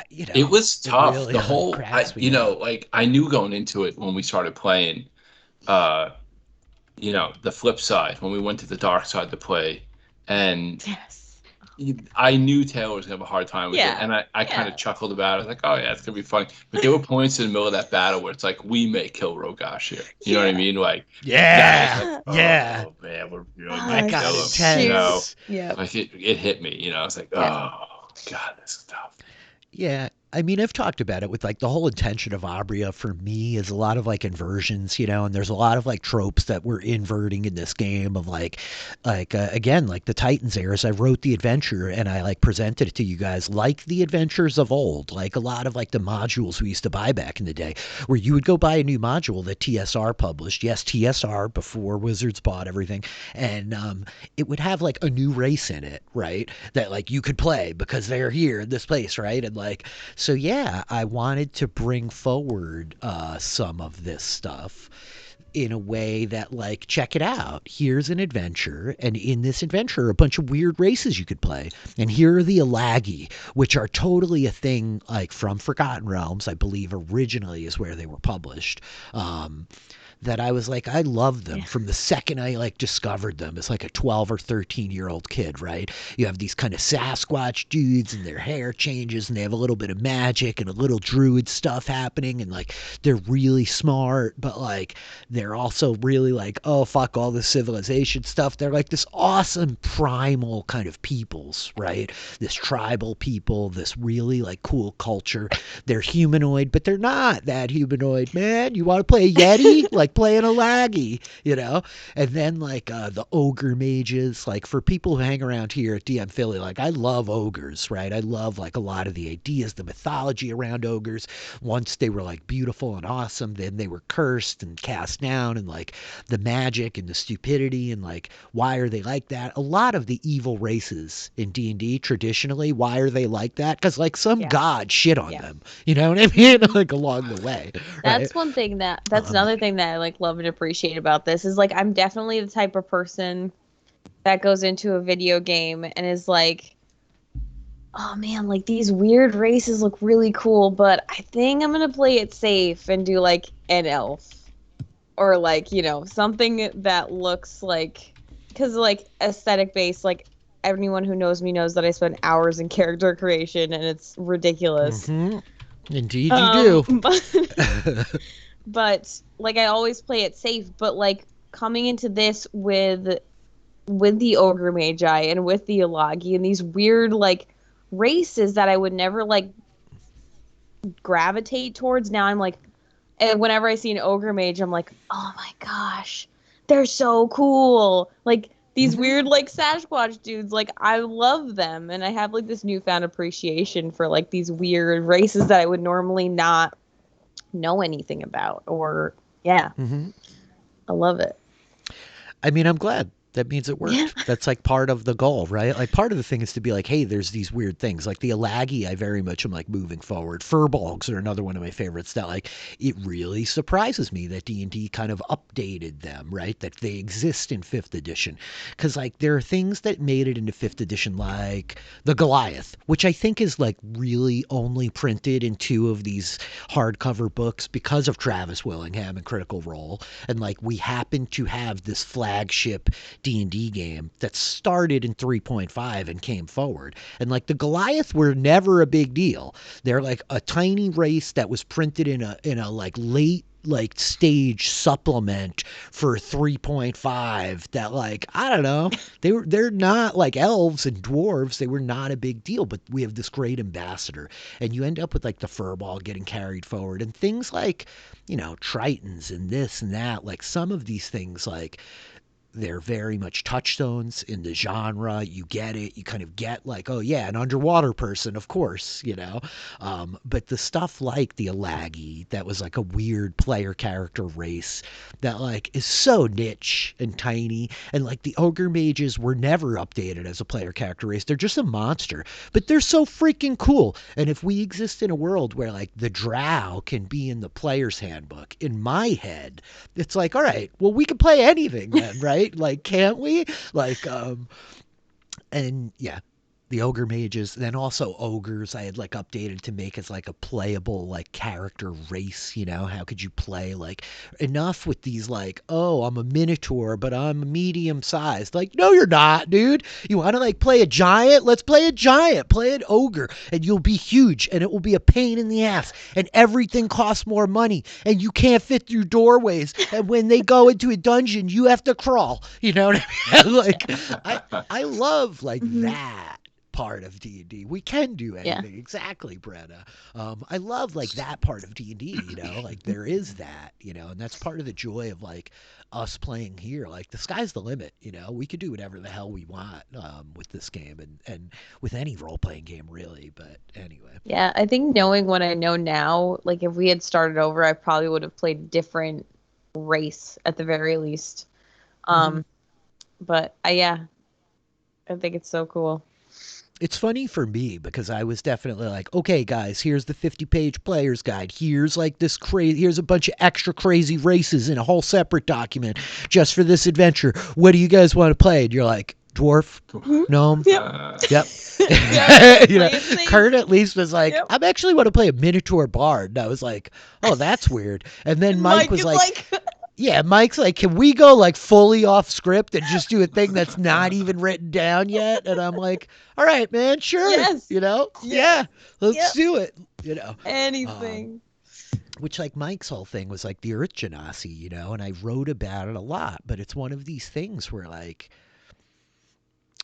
It was it tough. really The whole, cracks me up. like I knew going into it when we started playing, uh, the flip side when we went to the dark side to play, and Yes. I knew Taylor was gonna have a hard time with it, Yeah. and I kind Yeah. of chuckled about it. I was like, oh yeah, it's gonna be funny. But there were points in the middle of that battle where it's like, we may kill Rogash here. You know what I Yeah. mean? Like, Yeah, that was like, yeah. oh man, we're really Ah, That gonna got kill him. intense. Yeah. Like it hit me. I was like, Yeah. oh god, this is tough. Yeah, I mean, I've talked about it with like the whole intention of Abrea for me is a lot of like inversions, and there's a lot of like tropes that we're inverting in this game of again, like the Titans Heirs. I wrote the adventure and I like presented it to you guys like the adventures of old, like a lot of like the modules we used to buy back in the day, where you would go buy a new module that TSR published. Yes, TSR before Wizards bought everything, and it would have like a new race in it, right? That like you could play because they're here in this place, right? And like so yeah, I wanted to bring forward some of this stuff in a way that like check it out, here's an adventure, and in this adventure a bunch of weird races you could play, and here are the Alagi, which are totally a thing like from Forgotten Realms, I believe originally is where they were published. That I was like, I love them from the second I like discovered them as like a 12 or 13-year-old kid, right? You have these kind of Sasquatch dudes and their hair changes and they have a little bit of magic and a little druid stuff happening, and like they're really smart, but like they're also really like, oh fuck all this civilization stuff. They're like this awesome primal kind of peoples, right? This tribal people, this really like cool culture. They're humanoid, but they're not that humanoid, man. You want to play a Yeti? Like playing a laggy, And then like the ogre mages, like for people who hang around here at DM Philly, like I love ogres, right? I love like a lot of the ideas, the mythology around ogres. Once they were like beautiful and awesome, then they were cursed and cast down, and like the magic and the stupidity and like why are they like that? A lot of the evil races in D&D traditionally, why are they like that? Because like some god shit on them, you know what I mean? Like along the way. That's one thing that's another thing that I like love and appreciate about this is like I'm definitely the type of person that goes into a video game and is like, oh man, like these weird races look really cool, but I think I'm gonna play it safe and do like an elf or like something that looks like, because like aesthetic based, like anyone who knows me knows that I spend hours in character creation and it's ridiculous. Mm-hmm. Indeed you do. But like I always play it safe, but like coming into this with the ogre magi and with the Alagi and these weird like races that I would never like gravitate towards, now I'm like, and whenever I see an ogre mage I'm like, oh my gosh, they're so cool. Like these weird like Sasquatch dudes, like I love them, and I have like this newfound appreciation for like these weird races that I would normally not know anything about. Or I love it. I mean, I'm glad. That means it worked. Yeah. That's like part of the goal, right? Like part of the thing is to be like, hey, there's these weird things. Like the Alagi, I very much am like moving forward. Furbolgs are another one of my favorites that like, it really surprises me that D&D kind of updated them, right? That they exist in 5th edition. Because like there are things that made it into 5th edition, like the Goliath, which I think is like really only printed in 2 of these hardcover books because of Travis Willingham and Critical Role. And like we happen to have this flagship D&D game that started in 3.5 and came forward. And like the Goliath were never a big deal. They're like a tiny race that was printed in a like late like stage supplement for 3.5 that like, I don't know, they're not like elves and dwarves. They were not a big deal, but we have this great ambassador, and you end up with like the furball getting carried forward and things like, Tritons and this and that. Like some of these things like they're very much touchstones in the genre. You get it. You kind of get like, oh yeah, an underwater person, of course, you know. But the stuff like the Alagi, that was like a weird player character race that like is so niche and tiny, and like the ogre mages were never updated as a player character race. They're just a monster, but they're so freaking cool. And if we exist in a world where like the drow can be in the player's handbook, in my head, it's like, all right, well, we can play anything then, right? Like, can't we? Like, and yeah, the ogre mages, then also ogres I had like updated to make as like a playable like character race. You know, how could you play like enough with these like, oh, I'm a minotaur but I'm medium sized? Like, no, you're not, dude. You want to like play a giant? Let's play a giant. Play an ogre and you'll be huge and it will be a pain in the ass and everything costs more money and you can't fit through doorways, and when they go into a dungeon you have to crawl. You know what I mean? Like, I love like that part of D&D. We can do anything. Yeah. Exactly, Brenna. I love like that part of D&D, you know, like there is that, you know, and that's part of the joy of like us playing here. Like the sky's the limit, you know. We could do whatever the hell we want with this game and with any role-playing game really, but anyway. Yeah, I think knowing what I know now, like if we had started over, I probably would have played a different race at the very least. But yeah, I think it's so cool. It's funny for me because I was definitely like, okay, guys, here's the 50-page player's guide. Here's like this crazy, here's a bunch of extra crazy races in a whole separate document just for this adventure. What do you guys want to play? And you're like, dwarf, gnome, yep. You know, Kurt at least was like, I actually want to play a minotaur bard. And I was like, oh, that's weird. And then Mike was like yeah, Mike's like, can we go like fully off script and just do a thing that's not even written down yet? And I'm like, all right, man, sure. Yes. You know? Yeah, let's do it. You know? Anything. Which like Mike's whole thing was like the Earth Genasi, you know, and I wrote about it a lot, but it's one of these things where like,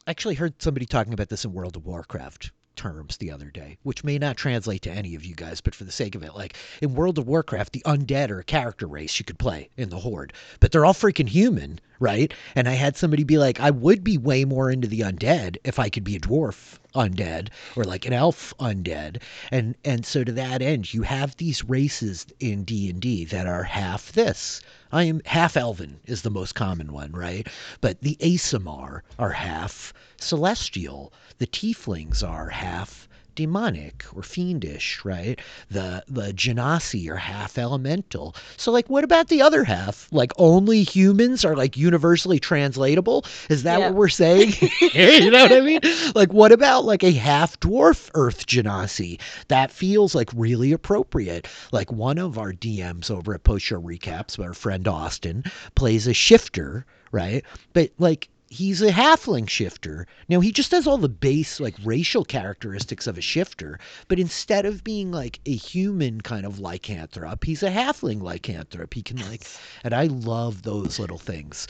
I actually heard somebody talking about this in World of Warcraft terms the other day, which may not translate to any of you guys, but for the sake of it, like in World of Warcraft, the undead are a character race you could play in the Horde, but they're all freaking human, right? And I had somebody be like, I would be way more into the undead if I could be a dwarf undead or like an elf undead, and so to that end, you have these races in D&D that are half this. I am half elven is the most common one, right? But the Aasimar are half celestial. The tieflings are half demonic or fiendish, right? The genasi are half elemental. So like, what about the other half? Like only humans are like universally translatable? Is that what we're saying? You know what I mean? Like what about like a half dwarf earth genasi? That feels like really appropriate. Like one of our DMs over at Post Show Recaps, our friend Austin, plays a shifter, right? But like, he's a halfling shifter. Now, he just has all the base, like, racial characteristics of a shifter, but instead of being, like, a human kind of lycanthrope, he's a halfling lycanthrope. He can, like, and I love those little things.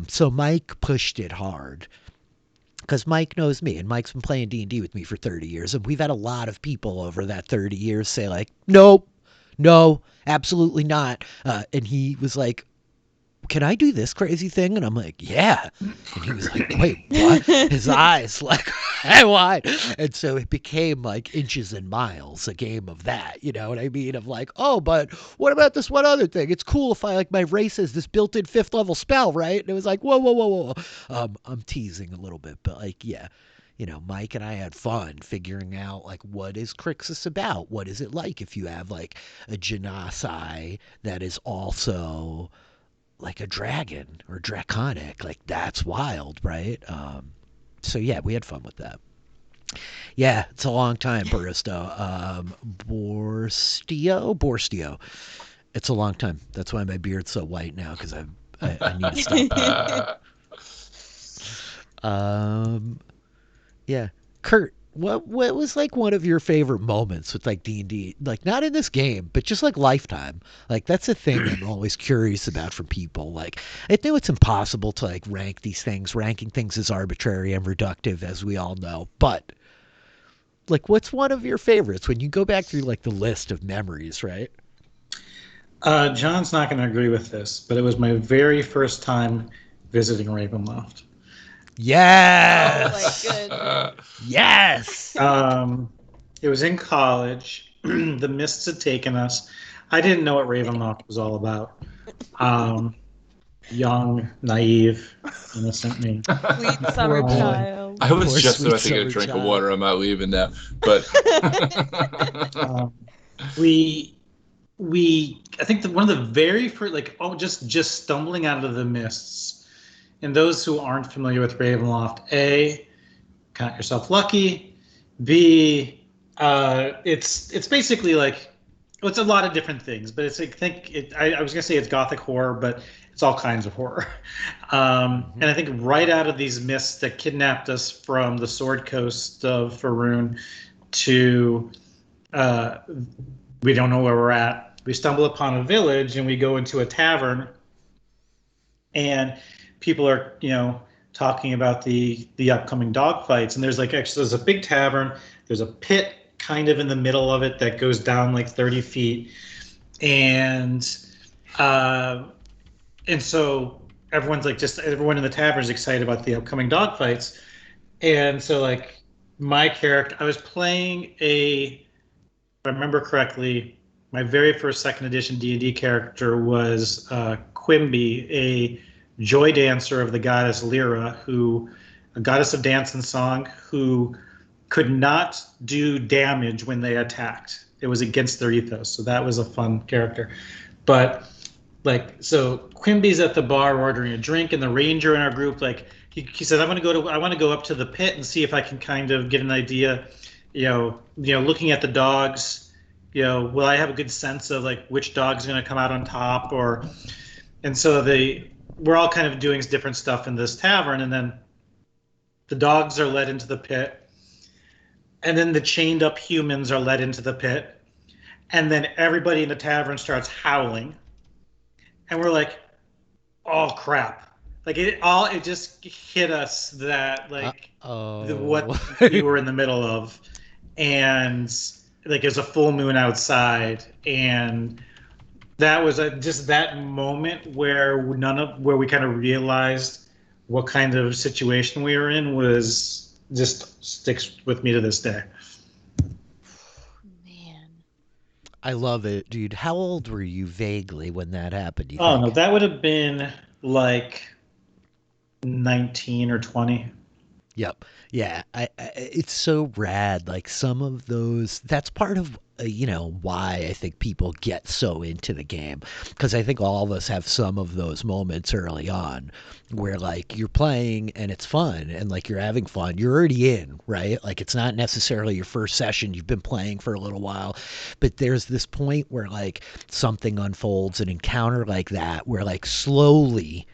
So Mike pushed it hard. Because Mike knows me, and Mike's been playing D&D with me for 30 years, and we've had a lot of people over that 30 years say, like, nope, no, absolutely not. And he was like, can I do this crazy thing? And I'm like, yeah. And he was like, wait, what? His eyes like wide. And so it became like inches and miles, a game of that. You know what I mean? Of like, oh, but what about this one other thing? It's cool if I like my race has this built-in 5th level spell, right? And it was like, whoa. I'm teasing a little bit, but like, yeah. You know, Mike and I had fun figuring out, like, what is Crixus about? What is it like if you have, like, a genasi that is also like a dragon or draconic? Like, that's wild, right? So yeah, we had fun with that. Yeah, it's a long time, Baristo. Borstio. It's a long time. That's why my beard's so white now, because I need to stop. Yeah, Kurt, what was like one of your favorite moments with like D&D? Like not in this game, but just like lifetime. Like that's a thing I'm always curious about from people. Like I know it's impossible to like rank these things. Ranking things is arbitrary and reductive, as we all know. But like, what's one of your favorites when you go back through like the list of memories, right? John's not going to agree with this, but it was my very first time visiting Ravenloft. Yes. Oh my goodness. Yes. It was in college. The mists had taken us. I didn't know what Ravenloft was all about. Young, naive, innocent me. Sweet summer boy. child. I was Poor just sweet about to get a summer drink of child. water. I'm not leaving now. But We I think one of the very first, like, just stumbling out of the mists. And those who aren't familiar with Ravenloft, A, count yourself lucky. B, it's basically like, well, it's a lot of different things, but it's like, I was gonna say it's gothic horror, but it's all kinds of horror. And I think right out of these mists that kidnapped us from the Sword Coast of Faerun to we don't know where we're at. We stumble upon a village and we go into a tavern, and people are, talking about the upcoming dog fights. And there's there's a big tavern. There's a pit kind of in the middle of it that goes down like 30 feet, and so everyone in the tavern is excited about the upcoming dog fights. And so like my character, I was playing if I remember correctly, my very first second edition D&D character was Quimby, a joy dancer of the goddess Lyra, a goddess of dance and song, who could not do damage when they attacked. It was against their ethos, so that was a fun character. But so Quimby's at the bar ordering a drink, and the ranger in our group, he says, I want to go up to the pit and see if I can kind of get an idea, looking at the dogs, will I have a good sense of like which dog's going to come out on top, and so we're all kind of doing different stuff in this tavern, and then the dogs are led into the pit, and then the chained up humans are led into the pit, and then everybody in the tavern starts howling, and we're like, oh crap. Like it just hit us that what we were in the middle of, and like it was a full moon outside, and that was just that moment where we kind of realized what kind of situation we were in was just sticks with me to this day. Man. I love it, dude. How old were you vaguely when that happened, you Oh think? no, that would have been like 19 or 20. Yep. Yeah. It's so rad. Like some of those, that's part of, why I think people get so into the game. Because I think all of us have some of those moments early on where like you're playing and it's fun and like you're having fun. You're already in, right? Like it's not necessarily your first session. You've been playing for a little while. But there's this point where like something unfolds, an encounter like that, where like slowly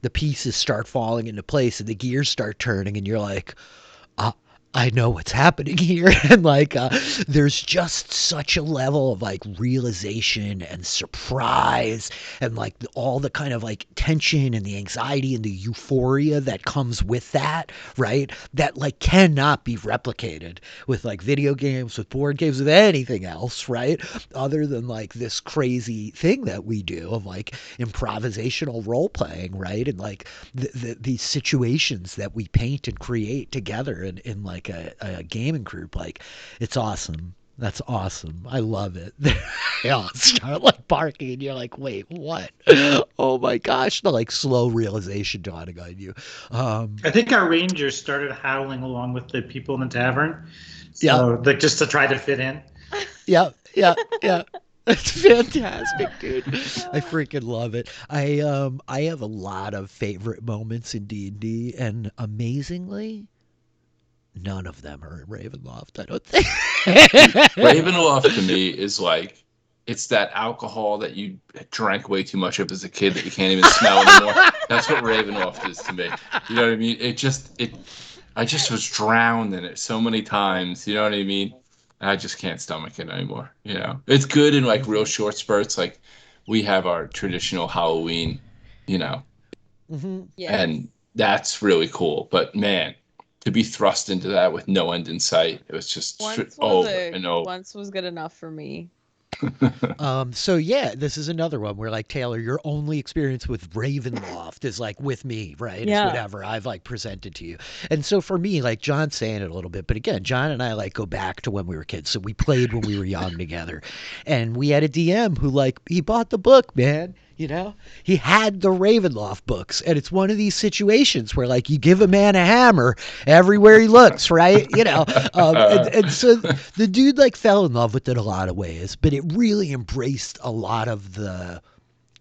the pieces start falling into place and the gears start turning, and you're like, I know what's happening here. And like there's just such a level of like realization and surprise and like all the kind of like tension and the anxiety and the euphoria that comes with that, right? That like cannot be replicated with like video games, with board games, with anything else, right? Other than like this crazy thing that we do of like improvisational role playing, right? And like these situations that we paint and create together in like a gaming group, like it's awesome. That's awesome. I love it. They all start like barking, and you're like, "Wait, what?" Oh my gosh! The like slow realization dawning on you. I think our rangers started howling along with the people in the tavern, Yeah, so like just to try to fit in. yeah, yeah, yeah. It's fantastic, dude. I freaking love it. I have a lot of favorite moments in D&D, and amazingly, none of them are in Ravenloft, I don't think. Ravenloft to me is like, it's that alcohol that you drank way too much of as a kid that you can't even smell anymore. That's what Ravenloft is to me. You know what I mean? I just was drowned in it so many times. You know what I mean? I just can't stomach it anymore. It's good in like real short spurts. Like we have our traditional Halloween, you know, Hmm. Yeah. and that's really cool. But man, to be thrust into that with no end in sight, it was just over and over. Once was good enough for me. So yeah, this is another one where like Taylor, your only experience with Ravenloft is like with me, right? Is Yeah. whatever I've like presented to you. And so for me, like John's saying it a little bit, but again, John and I like go back to when we were kids. So we played when we were young together. And we had a DM who like he bought the book, man. You know, he had the Ravenloft books, and it's one of these situations where, like, you give a man a hammer everywhere he looks, right? You know, and so the dude like fell in love with it a lot of ways, but it really embraced a lot of the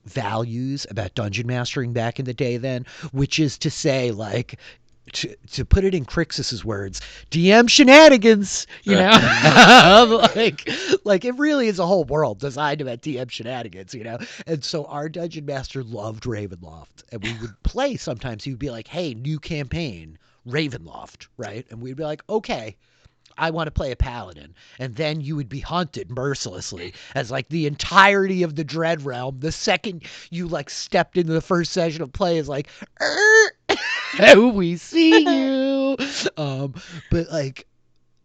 values about dungeon mastering back in the day then, which is to say, like, to put it in Crixus's words, DM shenanigans, you know? like it really is a whole world designed about DM shenanigans, you know? And so our dungeon master loved Ravenloft, and we would play sometimes. He would be like, hey, new campaign, Ravenloft, right? And we'd be like, okay, I want to play a paladin. And then you would be hunted mercilessly as like the entirety of the Dread Realm. The second you like stepped into the first session of play is like, we see you. But like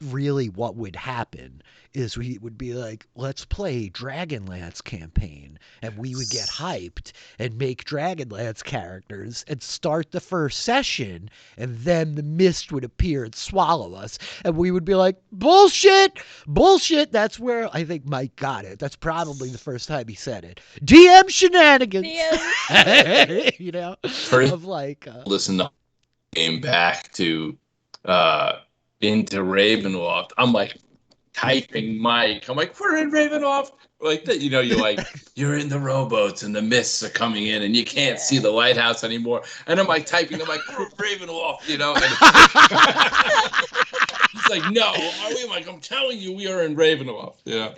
really what would happen is we would be like, let's play Dragonlance campaign, and we would get hyped and make Dragonlance characters and start the first session, and then the mist would appear and swallow us, and we would be like, bullshit. That's where I think Mike got it. That's probably the first time he said it. DM shenanigans. You know, First, of like listen to game back to into Ravenloft. I'm like typing Mike. I'm like, we're in Ravenloft. Like that, you know, you're in the rowboats and the mists are coming in and you can't see the lighthouse anymore. And I'm like typing, I'm like, Ravenloft, you know. And he's like, no, are we? I'm like, I'm telling you, we are in Ravenloft. Yeah.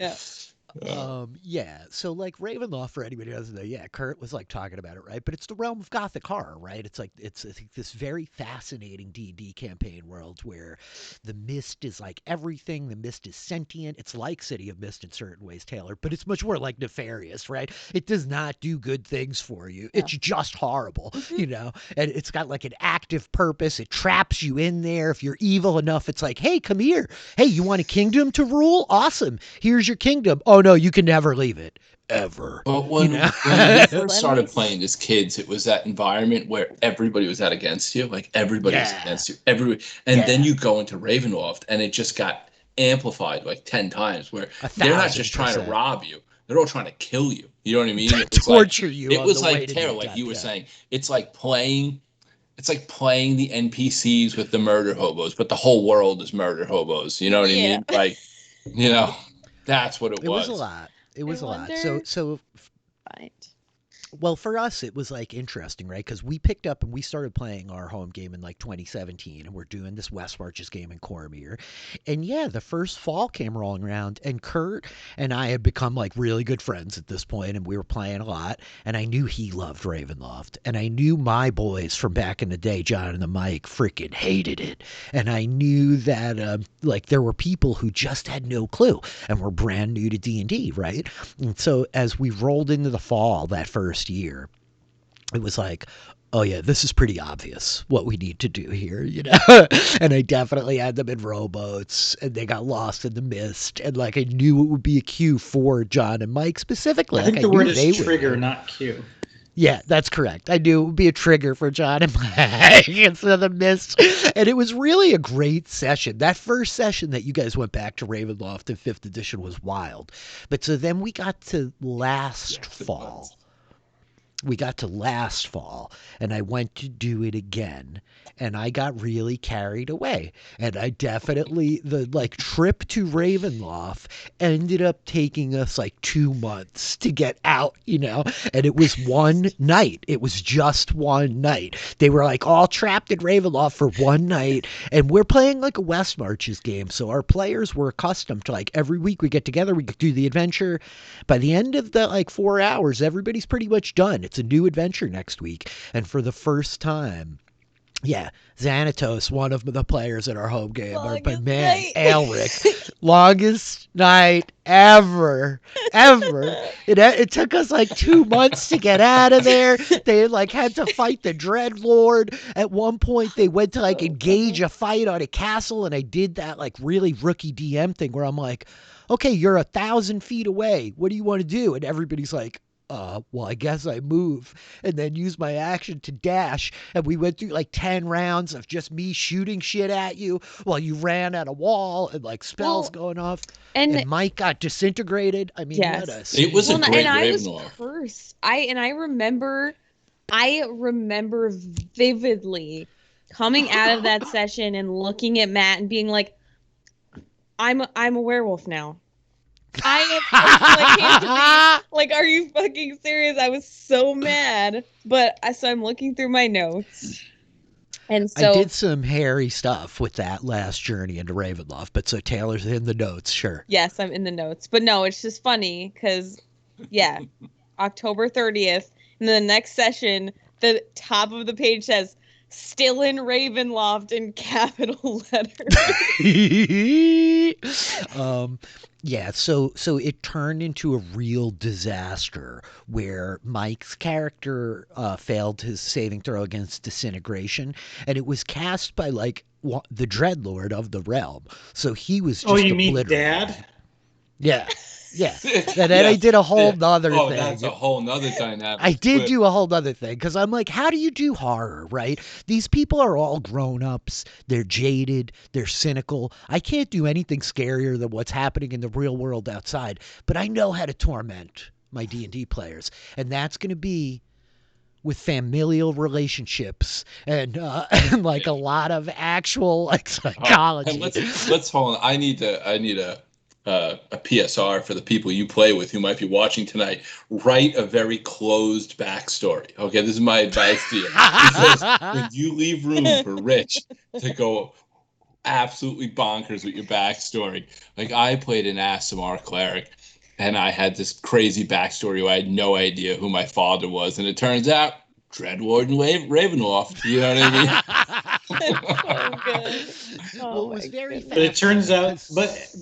Yeah, so like Ravenloft, for anybody who doesn't know, yeah, Kurt was like talking about it, right? But it's the realm of gothic horror, right? It's like I think this very fascinating D&D campaign world where the mist is like everything. The mist is sentient. It's like City of Mist in certain ways, Taylor, but it's much more like nefarious, right? It does not do good things for you. It's just horrible, you know? And it's got like an active purpose. It traps you in there. If you're evil enough, it's like, hey, come here. Hey, you want a kingdom to rule? Awesome. Here's your kingdom. Oh no, you can never leave it. Ever. But when we first started playing as kids, it was that environment where everybody was out against you. Like everybody was against you. And then you go into Ravenloft and it just got amplified like 10 times where they're not just trying to rob you. They're all trying to kill you. You know what I mean? It was torture you. It was like terror, like you were saying. It's like playing the NPCs with the murder hobos, but the whole world is murder hobos. You know what I mean? Like, you know, that's what it was. It was a lot. It was a lot. So Right. Well, for us, it was like interesting, right? Because we picked up and we started playing our home game in like 2017, and we're doing this West Marches game in Cormier. And yeah, the first fall came rolling around, and Kurt and I had become like really good friends at this point, and we were playing a lot. And I knew he loved Ravenloft, and I knew my boys from back in the day, John and the Mike, freaking hated it. And I knew that like there were people who just had no clue and were brand new to D&D, right? And so as we rolled into the fall that first year, it was like, oh yeah, this is pretty obvious what we need to do here, you know. And I definitely had them in rowboats, and they got lost in the mist, and like I knew it would be a cue for John and Mike specifically. I think like, the word is trigger, not cue. Yeah, that's correct. I knew it would be a trigger for John and Mike instead of the mist. And it was really a great session. That first session that you guys went back to Ravenloft in 5th edition was wild. But so then we got to last fall. We got to last fall, and I went to do it again, and I got really carried away. And I definitely, the like trip to Ravenloft ended up taking us like 2 months to get out, you know, and it was one night. It was just one night. They were like all trapped in Ravenloft for one night, and we're playing like a West Marches game, so our players were accustomed to like every week we get together, we do the adventure. By the end of the like 4 hours, everybody's pretty much done. It's a new adventure next week. And for the first time, Yeah, Xanatos, one of the players at our home game. But Longest man, night. Elric, longest night ever. It took us like 2 months to get out of there. They like had to fight the Dreadlord. At one point, they went to like engage a fight on a castle, and I did that like really rookie DM thing where I'm like, okay, you're 1,000 feet away. What do you want to do? And everybody's like, well, I guess I move and then use my action to dash. And we went through like 10 rounds of just me shooting shit at you while you ran at a wall and like spells going off. And Mike got disintegrated. I mean, Yes. what a scene. It was a great and I was Ravenloft. cursed. I remember vividly coming out of that session and looking at Matt and being like, I'm a werewolf now. I am like, are you fucking serious? I was so mad. But so I'm looking through my notes. And so I did some hairy stuff with that last journey into Ravenloft, but so Taylor's in the notes, sure. Yes, I'm in the notes. But no, it's just funny because, yeah, October 30th, and the next session, the top of the page says, still in Ravenloft in capital letters. Yeah, so it turned into a real disaster where Mike's character failed his saving throw against disintegration, and it was cast by like the Dreadlord of the realm. So he was just you mean obliterated. Dad? Yeah. And then I did a whole nother thing. Oh, that's a whole nother dynamic. I did do a whole nother thing because I'm like, how do you do horror, right? These people are all grown-ups. They're jaded. They're cynical. I can't do anything scarier than what's happening in the real world outside, but I know how to torment my D&D players, and that's going to be with familial relationships and like a lot of actual like psychology. And let's hold on. I need a PSR for the people you play with who might be watching tonight. Write a very closed backstory. Okay, this is my advice to you. Because when you leave room for Rich to go absolutely bonkers with your backstory, like I played an Aasimar cleric, and I had this crazy backstory where I had no idea who my father was, and it turns out Dreadlord and Ravenloft. You know what I mean? That's so good. Well, it was very fast. But it turns out, but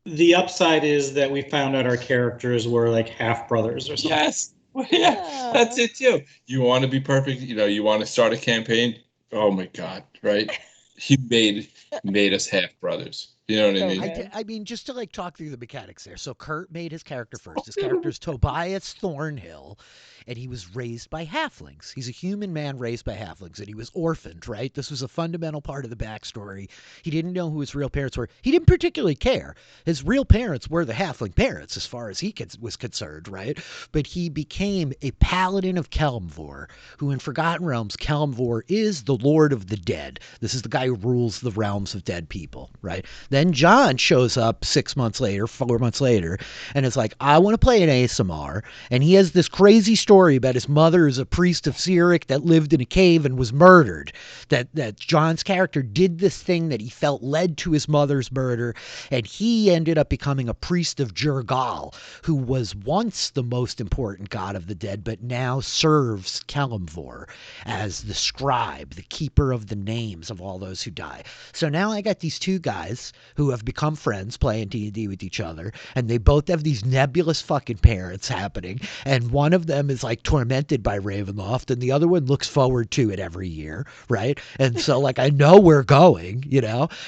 the upside is that we found out our characters were like half brothers or something. Yes. Well, yeah, that's it too. You want to be perfect. You want to start a campaign. Oh my God, right? He made us half brothers. You know what I mean? I mean, just to like talk through the mechanics there. So Kurt made his character first. His character's Tobias Thornhill, and he was raised by halflings. He's a human man raised by halflings, and he was orphaned, right? This was a fundamental part of the backstory. He didn't know who his real parents were. He didn't particularly care. His real parents were the halfling parents, as far as he was concerned, right? But he became a paladin of Kelmvor, who in Forgotten Realms, Kelmvor is the Lord of the Dead. This is the guy who rules the realms of dead people, right? Then John shows up 4 months later, and is like, I want to play an ASMR. And he has this crazy story about his mother is a priest of Cyric that lived in a cave and was murdered. That John's character did this thing that he felt led to his mother's murder, and he ended up becoming a priest of Jurgal, who was once the most important god of the dead, but now serves Kelmvor as the scribe, the keeper of the names of all those who die. So now I got these two guys who have become friends playing D&D with each other, and they both have these nebulous fucking parents happening, and one of them is like tormented by Ravenloft, and the other one looks forward to it every year, right? And so like I know we're going,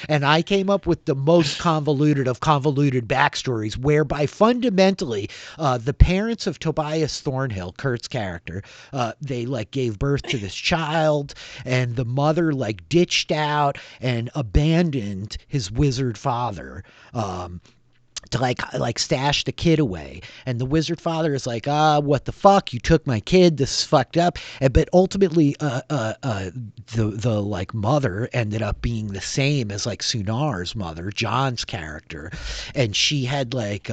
and I came up with the most convoluted of convoluted backstories, whereby fundamentally the parents of Tobias Thornhill, Kurt's character, they like gave birth to this child, and the mother like ditched out and abandoned his wizard father to like stash the kid away, and the wizard father is like, what the fuck, you took my kid, this is fucked up. But ultimately the like mother ended up being the same as like Sunar's mother, John's character, and she had like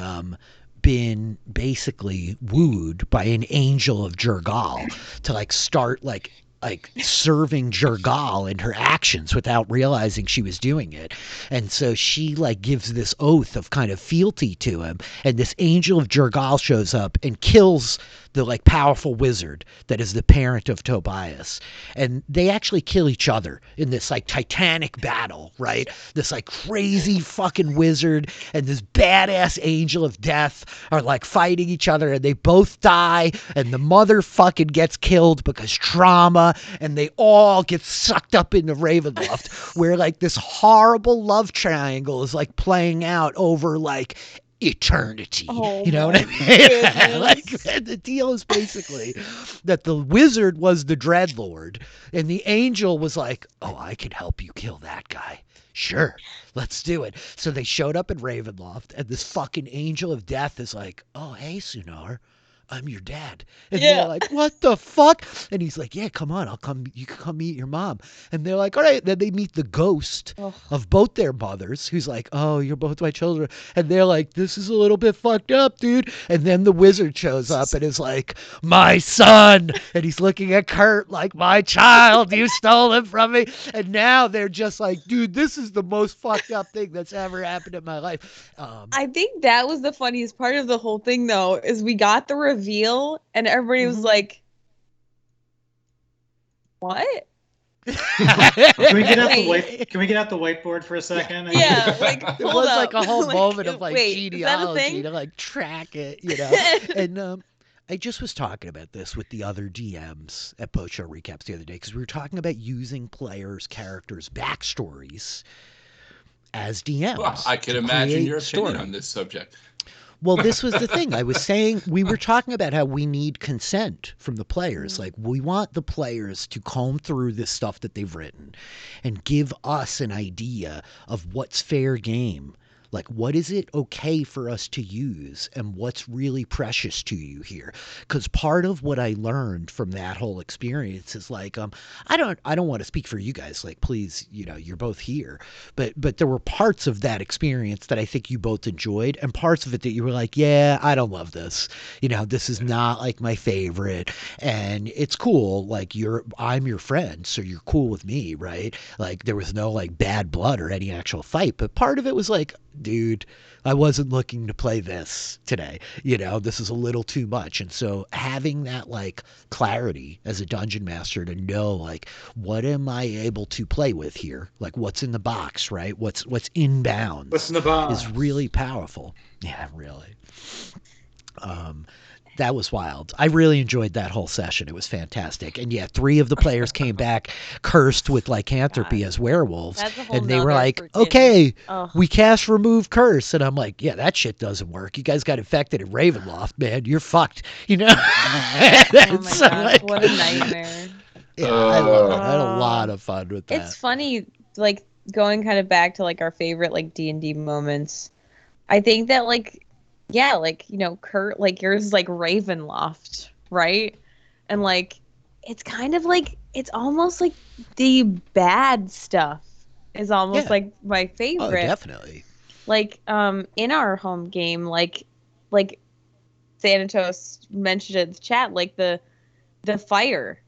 been basically wooed by an angel of Jurgal to like start like serving Jurgal in her actions without realizing she was doing it. And so she like gives this oath of kind of fealty to him, and this angel of Jurgal shows up and kills the like powerful wizard that is the parent of Tobias. And they actually kill each other in this like titanic battle, right? This like crazy fucking wizard and this badass angel of death are like fighting each other, and they both die, and the mother fucking gets killed because trauma, and they all get sucked up into Ravenloft, where like this horrible love triangle is like playing out over like eternity. You know what I mean? Like, the deal is basically that the wizard was the dreadlord, and the angel was like, oh, I can help you kill that guy. Sure, let's do it. So they showed up in Ravenloft, and this fucking angel of death is like, oh, hey, Sunar, I'm your dad. And they're like, what the fuck? And he's like, yeah, come on, I'll come. You can come meet your mom. And they're like, all right. Then they meet the ghost of both their mothers, who's like, oh, you're both my children. And they're like, this is a little bit fucked up, dude. And then the wizard shows up and is like, my son. And he's looking at Kurt like, my child, you stole him from me. And now they're just like, dude, this is the most fucked up thing that's ever happened in my life. I think that was the funniest part of the whole thing, though, is we got the reveal and everybody was like, what? Can we get out the whiteboard for a second? Yeah, like it was like a whole like, moment of like wait, genealogy to like track it, you know. And I just was talking about this with the other DMs at Post Show Recaps the other day, because we were talking about using players' characters' backstories as DMs. Well, I can imagine your opinion on this subject. Well, this was the thing. I was saying, we were talking about how we need consent from the players. Like, we want the players to comb through this stuff that they've written and give us an idea of what's fair game. Like, what is it okay for us to use, and what's really precious to you here? Because part of what I learned from that whole experience is like, I don't want to speak for you guys. Like, please, you know, you're both here, but there were parts of that experience that I think you both enjoyed, and parts of it that you were like, yeah, I don't love this. You know, this is not like my favorite, and it's cool. Like, I'm your friend, so you're cool with me, right? Like, there was no like bad blood or any actual fight, but part of it was like, dude, I wasn't looking to play this today. You know, this is a little too much. And so having that like clarity as a dungeon master to know like, what am I able to play with here? Like, what's in the box, right? What's inbound? What's in the box is really powerful. Yeah, really. That was wild. I really enjoyed that whole session. It was fantastic. And yeah, 3 of the players came back cursed with lycanthropy as werewolves. And they were like, okay, we cast remove curse. And I'm like, yeah, that shit doesn't work. You guys got infected in Ravenloft, man. You're fucked. You know? Oh my gosh, like, what a nightmare. Yeah, I love it. I had a lot of fun with that. It's funny, like, going kind of back to like our favorite like D&D moments. I think that like, yeah, like, you know, Kurt, like, yours is like Ravenloft, right? And like, it's kind of like, it's almost like the bad stuff is almost like my favorite. Oh, definitely. Like, in our home game, like Thanatos mentioned in the chat, like the fire,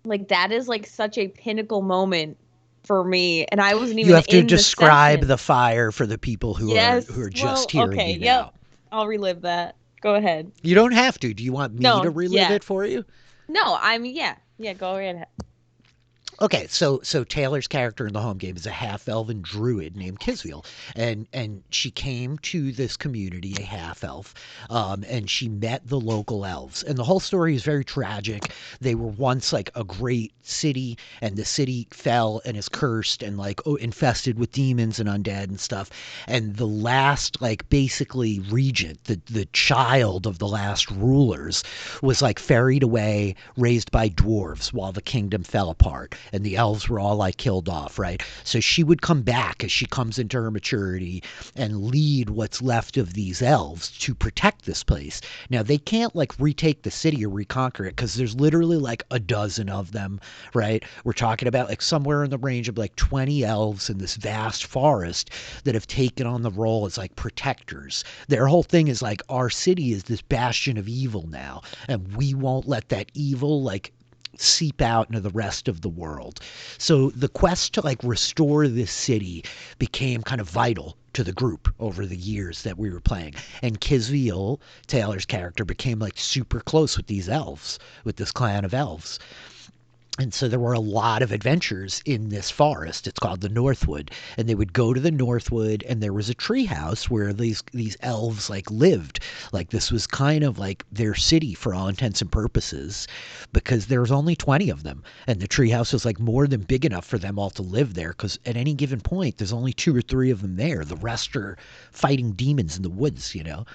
like that is like such a pinnacle moment for me, and I wasn't even. You have to in describe the fire for the people who are just hearing you now. Yep. I'll relive that. Go ahead. You don't have to. Do you want me to relive it for you? No, yeah, go ahead. Okay, so Taylor's character in the home game is a half-elven druid named Kisviel, and she came to this community, a half-elf, and she met the local elves. And the whole story is very tragic. They were once like a great city, and the city fell and is cursed and like infested with demons and undead and stuff. And the last like basically regent, the child of the last rulers, was like ferried away, raised by dwarves while the kingdom fell apart. And the elves were all like killed off, right? So she would come back as she comes into her maturity and lead what's left of these elves to protect this place. Now, they can't like retake the city or reconquer it because there's literally like a dozen of them, right? We're talking about like somewhere in the range of like 20 elves in this vast forest that have taken on the role as like protectors. Their whole thing is like, our city is this bastion of evil now, and we won't let that evil like seep out into the rest of the world. So the quest to like restore this city became kind of vital to the group over the years that we were playing. And Kisviel, Taylor's character, became like super close with these elves, with this clan of elves. And so there were a lot of adventures in this forest. It's called the Northwood, and they would go to the Northwood, and there was a tree house where these elves like lived. Like this was kind of like their city for all intents and purposes, because there was only 20 of them, and the tree house was like more than big enough for them all to live there. Because at any given point, there's only 2 or 3 of them there. The rest are fighting demons in the woods, you know.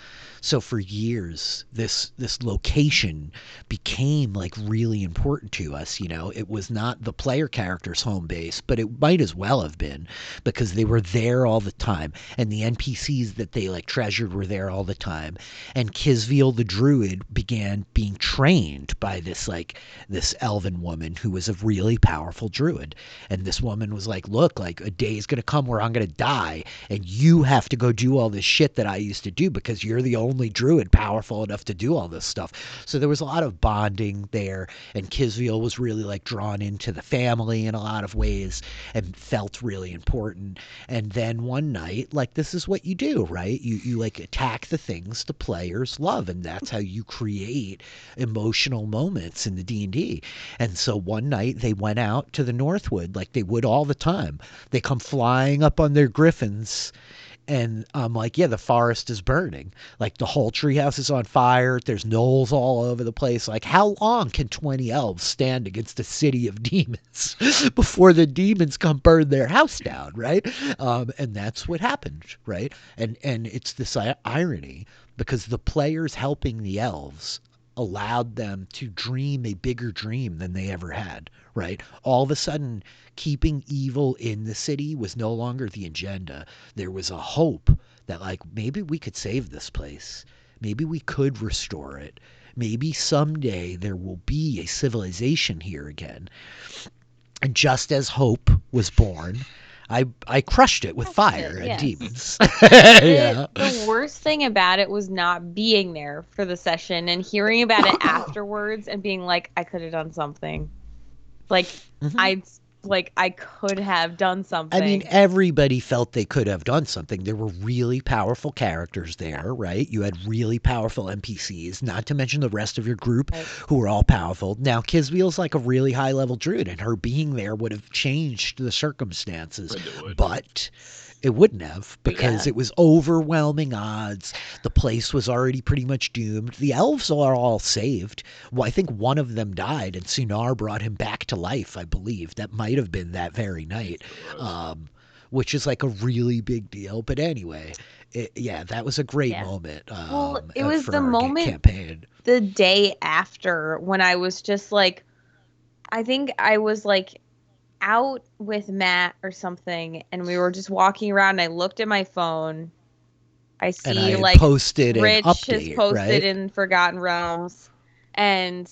So for years, this location became like really important to us. You know, it was not the player character's home base, but it might as well have been, because they were there all the time, and the NPCs that they like treasured were there all the time. And Kisviel the druid began being trained by this elven woman who was a really powerful druid. And this woman was like, look, like a day is gonna come where I'm gonna die, and you have to go do all this shit that I used to do, because you're the only druid powerful enough to do all this stuff. So there was a lot of bonding there, and Kisviel was really like drawn into the family in a lot of ways and felt really important. And then one night, like, this is what you do, right? You like attack the things the players love, and that's how you create emotional moments in the D&D. And so one night they went out to the Northwood like they would all the time. They come flying up on their griffins, and I'm like, yeah, the forest is burning. Like, the whole treehouse is on fire. There's gnolls all over the place. Like, how long can 20 elves stand against a city of demons before the demons come burn their house down, right? And that's what happened, right? And it's this irony, because the players helping the elves allowed them to dream a bigger dream than they ever had, right? All of a sudden, keeping evil in the city was no longer the agenda. There was a hope that, like, maybe we could save this place. Maybe we could restore it. Maybe someday there will be a civilization here again. And just as hope was born, I crushed it with fire and demons. Yeah. The worst thing about it was not being there for the session and hearing about it afterwards and being like, I could have done something. Like, I could have done something. I mean, everybody felt they could have done something. There were really powerful characters there, right? You had really powerful NPCs, not to mention the rest of your group who were all powerful. Now, Kisviel's like a really high-level druid, and her being there would have changed the circumstances. But it wouldn't have, because it was overwhelming odds. The place was already pretty much doomed. The elves are all saved. Well, I think one of them died, and Sunar brought him back to life, I believe. That might have been that very night, which is like a really big deal. But anyway, that was a great moment. Well, it was for the our moment campaign. The day after, when I was just like, I think I was like out with Matt or something, and we were just walking around, and I looked at my phone. I see, and like, posted Rich an update, has posted right? in Forgotten Realms, and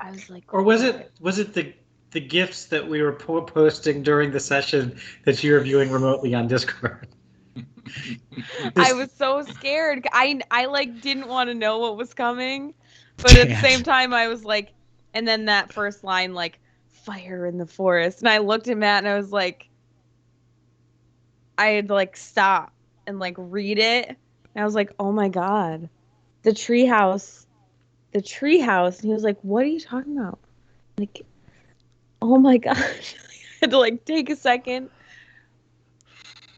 I was like, or was it the gifts that we were posting during the session that you were viewing remotely on Discord? I was so scared. I like didn't want to know what was coming, but at the same time I was like, and then that first line, like, fire in the forest, and I looked at Matt and I was like, I had to like stop and like read it, and I was like, oh my god, the treehouse, and he was like, what are you talking about? Like, oh my god. I had to like take a second.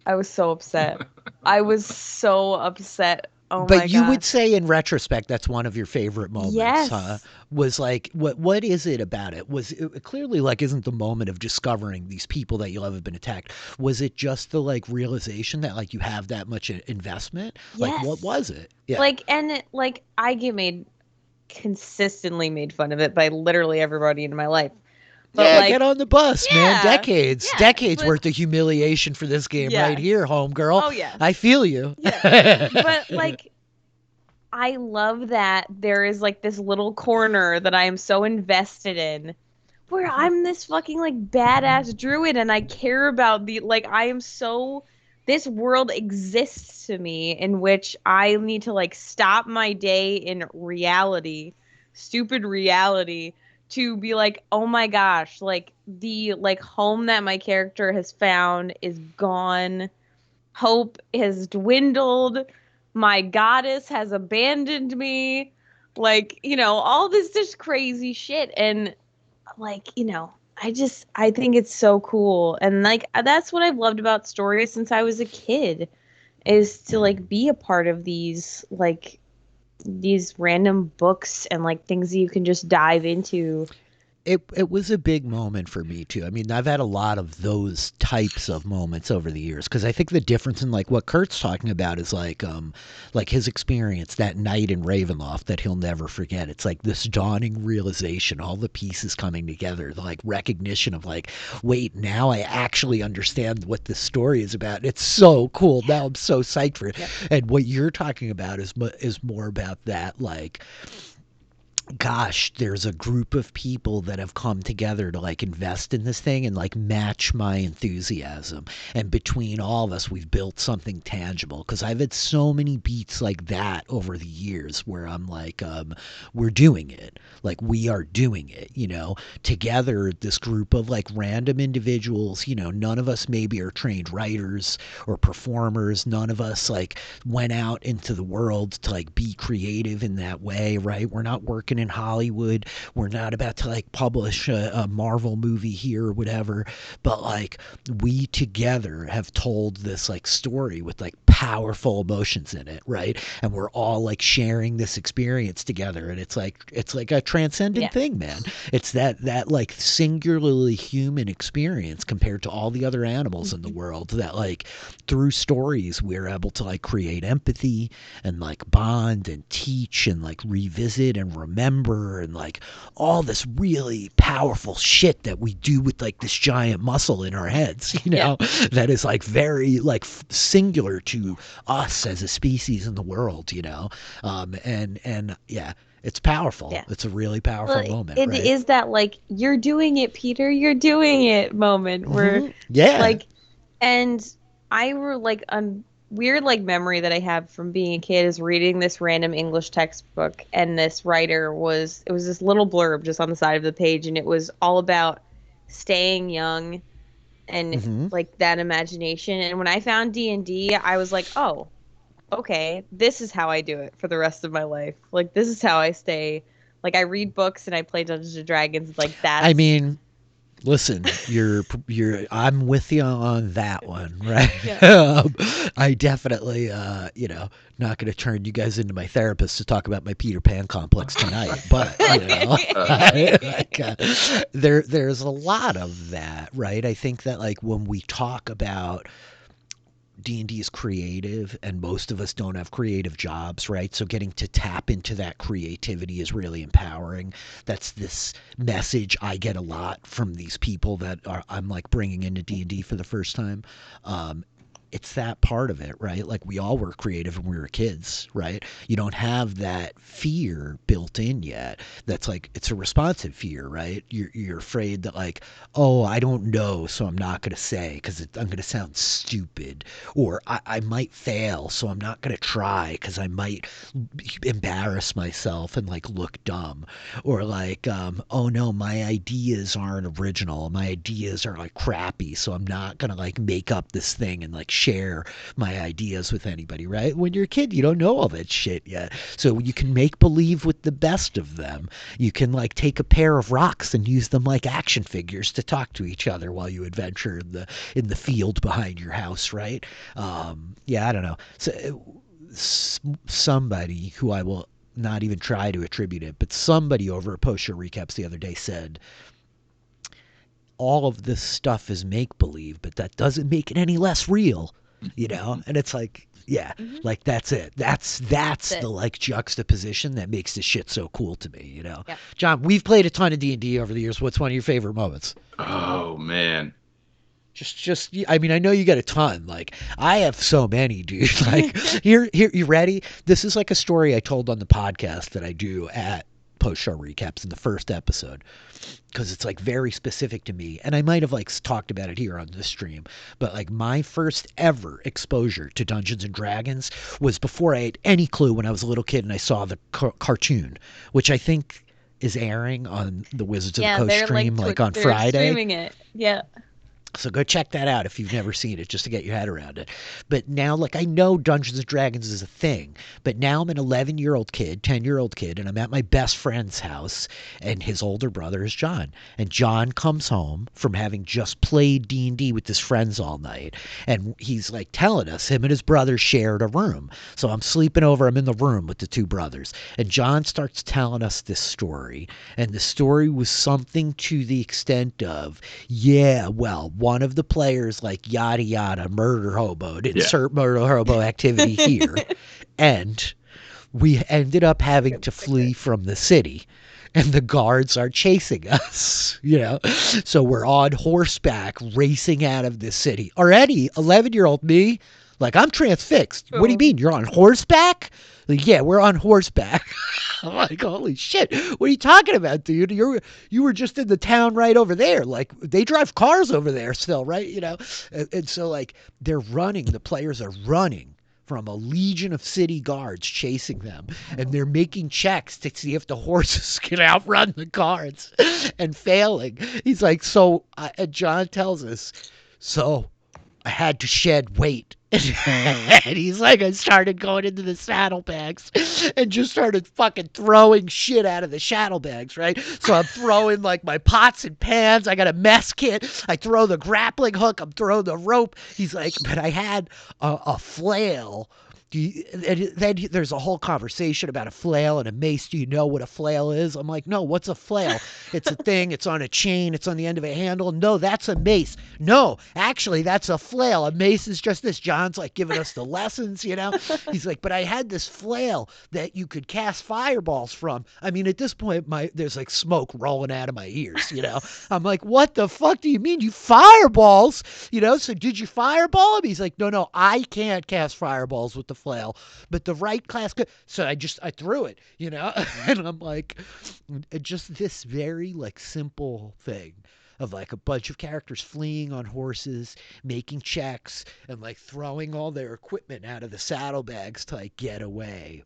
I was so upset. Oh but my you God. would say in retrospect that's one of your favorite moments, Yes. huh? Was like, what is it about it? Was it clearly like isn't the moment of discovering these people that you love have been attacked? Was it just the like realization that like you have that much investment? Like, Yes. what was it? Yeah. Like, and it, like, I get consistently made fun of it by literally everybody in my life. But yeah, like, get on the bus, man. Decades but, worth of humiliation for this game right here, homegirl. Oh yeah, I feel you. Yeah. But like, I love that there is like this little corner that I am so invested in, where I'm this fucking like badass druid, and I care about the like. I am so. This world exists to me in which I need to like stop my day in reality, stupid reality, to be like, oh my gosh, like the like home that my character has found is gone. hope has dwindled. My goddess has abandoned me. Like, all this just crazy shit. And like, I think it's so cool. And like, that's what I've loved about stories since I was a kid, is to like be a part of these random books and like things that you can just dive into. It was a big moment for me too. I mean, I've had a lot of those types of moments over the years, because I think the difference in like what Kurt's talking about is like his experience that night in Ravenloft that he'll never forget. It's like this dawning realization, all the pieces coming together, the like recognition of like, wait, now I actually understand what this story is about. It's so cool. Now I'm so psyched for it. Yep. And what you're talking about is more about that, like, gosh, there's a group of people that have come together to like invest in this thing and like match my enthusiasm. And between all of us, we've built something tangible. Because I've had so many beats like that over the years where I'm like, we're doing it. Like, we are doing it, together, this group of like random individuals, none of us maybe are trained writers or performers. None of us like went out into the world to like be creative in that way, right? We're not working in Hollywood. We're not about to like publish a Marvel movie here or whatever. But like, we together have told this like story with like powerful emotions in it, right? And we're all like sharing this experience together, and it's like a transcendent thing, man. It's that like singularly human experience compared to all the other animals in the world, that like through stories we're able to like create empathy and like bond and teach and like revisit and remember, and like all this really powerful shit that we do with like this giant muscle in our heads, that is like very like singular to us as a species in the world, and yeah, it's powerful. Yeah. It's a really powerful moment. It right? is that like, you're doing it, Peter, you're doing it moment where like, and I were like weird like memory that I have from being a kid is reading this random English textbook, and this writer it was this little blurb just on the side of the page, and it was all about staying young and like that imagination. And when I found D&D, I was like, oh, okay, this is how I do it for the rest of my life. Like, this is how I stay. Like, I read books and I play Dungeons and Dragons. Like, that. I mean, listen, I'm with you on that one, right? Yeah. I definitely, not going to turn you guys into my therapist to talk about my Peter Pan complex tonight, but there's a lot of that, right? I think that like when we talk about D&D is creative, and most of us don't have creative jobs, right? So getting to tap into that creativity is really empowering. That's this message I get a lot from these people that I'm like bringing into D&D for the first time. It's that part of it, right? Like, we all were creative when we were kids, right? You don't have that fear built in yet. That's like, it's a responsive fear, right? You're afraid that like, oh, I don't know, so I'm not going to say because I'm going to sound stupid, or I might fail, so I'm not going to try because I might embarrass myself and like look dumb, or like, oh no, my ideas aren't original, my ideas are like crappy, so I'm not going to like make up this thing and like share my ideas with anybody, right? When you're a kid, you don't know all that shit yet. So you can make believe with the best of them. You can like take a pair of rocks and use them like action figures to talk to each other while you adventure in the field behind your house, right? Yeah, I don't know. So somebody who I will not even try to attribute it, but somebody over at Post Show Recaps the other day said, all of this stuff is make-believe, but that doesn't make it any less real, And it's like, yeah, like that's it. That's the like juxtaposition that makes this shit so cool to me, Yeah. John, we've played a ton of D&D over the years. What's one of your favorite moments? Oh man. Just I mean, I know you got a ton. Like, I have so many, dude. Like, here, you ready? This is like a story I told on the podcast that I do at Post Show Recaps in the first episode, because it's like very specific to me, and I might have like talked about it here on this stream, but like my first ever exposure to Dungeons and Dragons was before I had any clue, when I was a little kid and I saw the cartoon, which I think is airing on the Wizards of the Coast stream like on they're Friday. Streaming it, yeah. So go check that out if you've never seen it, just to get your head around it. But now, like, I know Dungeons and Dragons is a thing, but now I'm an 11-year-old kid, 10-year-old kid, and I'm at my best friend's house, and his older brother is John. And John comes home from having just played D&D with his friends all night, and he's like telling us him and his brother shared a room. So I'm sleeping over, I'm in the room with the two brothers, and John starts telling us this story, and the story was something to the extent of, yeah, well, one of the players, like, yada yada, murder hoboed, insert murder hobo activity here. And we ended up having to flee from the city. And the guards are chasing us, you know? So we're on horseback racing out of this city. Already, 11-year-old me, like, I'm transfixed. What do you mean? You're on horseback? Like, yeah, we're on horseback. I'm like, holy shit. What are you talking about, dude? You were just in the town right over there. Like, they drive cars over there still, right? You know? And so, like, they're running. The players are running from a legion of city guards chasing them. And they're making checks to see if the horses can outrun the guards and failing. He's like, and John tells us, so I had to shed weight. And he's like, I started going into the saddlebags and just started fucking throwing shit out of the saddlebags, right? So I'm throwing like my pots and pans. I got a mess kit. I throw the grappling hook. I'm throwing the rope. He's like, but I had a flail. And then there's a whole conversation about a flail and a mace. Do you know what a flail is? I'm like, no, what's a flail? It's a thing. It's on a chain. It's on the end of a handle. No, that's a mace. No, actually, that's a flail. A mace is just this. John's like giving us the lessons, you know? He's like, but I had this flail that you could cast fireballs from. I mean, at this point, there's like smoke rolling out of my ears, you know? I'm like, what the fuck do you mean? You fireballs? You know, so did you fireball him? He's like, no, I can't cast fireballs with the flail, but the right class could. So I threw it, you know? And I'm like, just this very like simple thing of like a bunch of characters fleeing on horses, making checks, and like throwing all their equipment out of the saddlebags to like get away.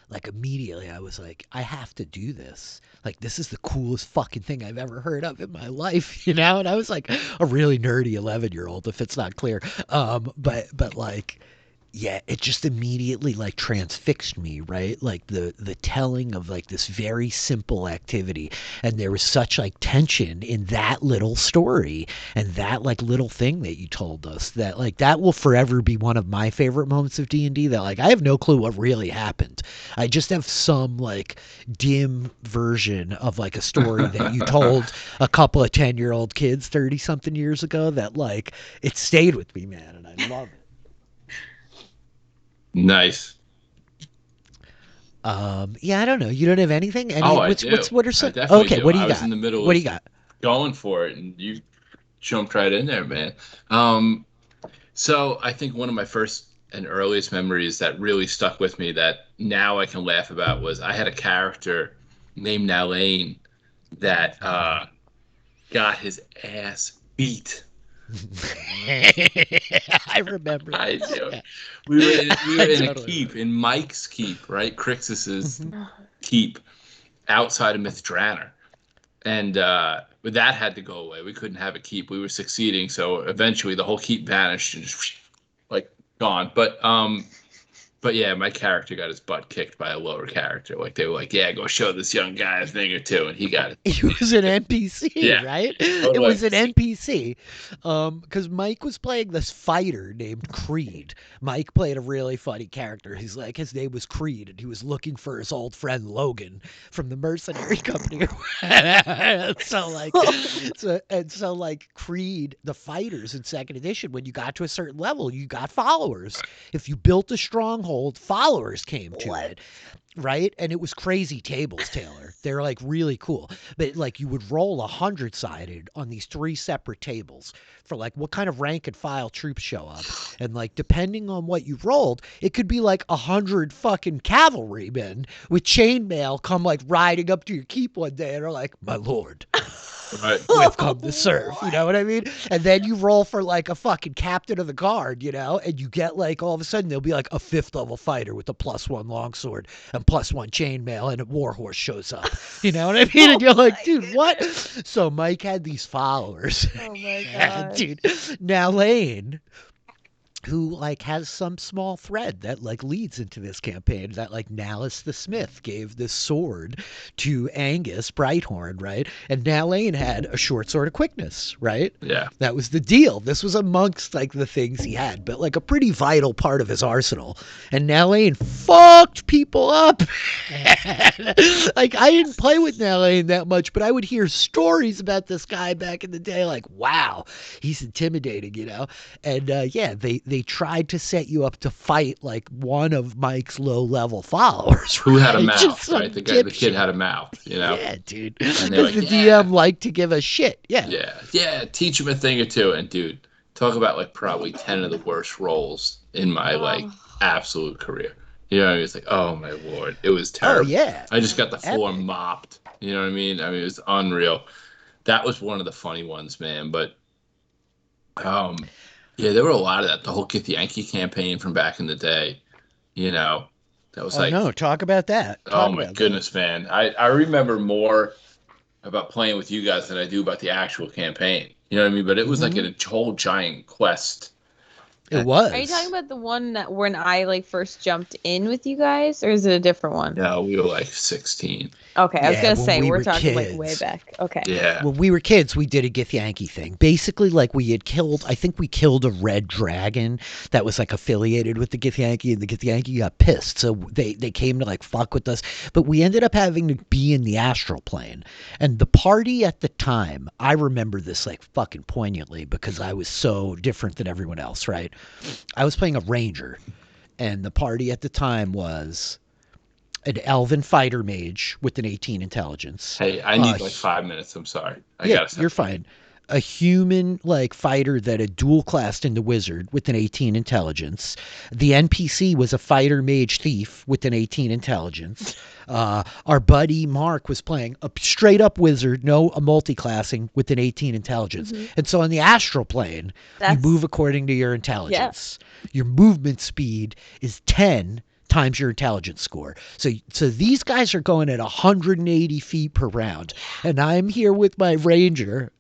Like immediately I was like, I have to do this. Like, this is the coolest fucking thing I've ever heard of in my life, you know? And I was like a really nerdy 11-year-old, if it's not clear. But like, yeah, it just immediately like transfixed me, right? Like the telling of like this very simple activity, and there was such like tension in that little story and that like little thing that you told us, that like that will forever be one of my favorite moments of D&D. That like I have no clue what really happened. I just have some like dim version of like a story that you told a couple of 10-year-old kids 30 something years ago that like it stayed with me, man, and I love it. Nice. Yeah, I don't know. You don't have anything? I do. What are some? Okay, what do you got? I was in the middle. What do you got? Going for it, and you jumped right in there, man. So I think one of my first and earliest memories that really stuck with me, that now I can laugh about, was I had a character named Nalaine that got his ass beat. I remember. I do. We were in a keep, in Mike's keep, right? Crixus's keep outside of Mithranor. And that had to go away. We couldn't have a keep. We were succeeding, so eventually the whole keep vanished and just like gone. But yeah, my character got his butt kicked by a lower character. Like they were like, yeah, go show this young guy a thing or two, and he got it. He was an NPC, yeah. Right? It was an NPC. Because Mike was playing this fighter named Creed. Mike played a really funny character. He's like, his name was Creed, and he was looking for his old friend Logan from the mercenary company. so like Creed, the fighters in second edition, when you got to a certain level, you got followers. If you built a stronghold, followers came to it, right? And it was crazy tables, Taylor. They're like really cool, but like you would roll 100-sided on these 3 separate tables for like what kind of rank and file troops show up, and like depending on what you rolled, it could be like 100 fucking cavalrymen with chainmail come like riding up to your keep one day and are like, my lord, Right. We've come to serve, you know what I mean? And then you roll for like a fucking captain of the guard, you know, and you get like all of a sudden there'll be like a 5th level fighter with a +1 longsword and +1 chainmail, and a warhorse shows up. You know what I mean? And you're like, dude, what? So Mike had these followers. Oh my And, god. dude, now Lane, who like has some small thread that like leads into this campaign, that like Nallis the Smith gave this sword to Angus Brighthorn, right? And Nalain had a short sword of quickness, right? Yeah. That was the deal. This was amongst like the things he had, but like a pretty vital part of his arsenal. And Nalain fucked people up. Like I didn't play with Nalain that much, but I would hear stories about this guy back in the day. Like, wow, he's intimidating, you know? And yeah, they tried to set you up to fight like one of Mike's low-level followers. Who had a right? mouth, Just some right? The kid dipshit. had a mouth, you know? Yeah, dude. And Because they're like, the yeah. DM liked to give a shit. Yeah. Yeah, teach him a thing or two. And dude, talk about like probably 10 of the worst roles in my like absolute career. You know what I mean? It's like, oh my lord, it was terrible. Oh, yeah. I just got the floor Epic. mopped. You know what I mean? I mean, it was unreal. That was one of the funny ones, man. But yeah, there were a lot of that. The whole Githyanki campaign from back in the day, you know, that was Oh, like, no, talk about that. oh Talk my about goodness, man. I remember more about playing with you guys than I do about the actual campaign. You know what I mean? But it was like a whole giant quest. that. It was. Are you talking about the one that when I like first jumped in with you guys, or is it a different one? No, we were like 16. Okay, I was Yeah, gonna when say we we're were talking like kids. way back. Okay. Yeah. When we were kids, we did a Githyanki thing. Basically, like we had killed, I think we killed a red dragon that was like affiliated with the Githyanki, and the Githyanki got pissed. So they came to like fuck with us. But we ended up having to be in the astral plane. And the party at the time, I remember this like fucking poignantly because I was so different than everyone else, right? I was playing a ranger, and the party at the time was an elven fighter mage with an 18 intelligence. Hey, I need like 5 minutes. I'm sorry. I Yeah, gotta stop. you're fine. A human like fighter that had dual classed in the wizard with an 18 intelligence. The NPC was a fighter mage thief with an 18 intelligence. Our buddy Mark was playing a straight up wizard, no a multi-classing with an 18 intelligence. And so on the astral plane, you move according to your intelligence. Your movement speed is 10 times your intelligence score. So these guys are going at 180 feet per round, and I'm here with my ranger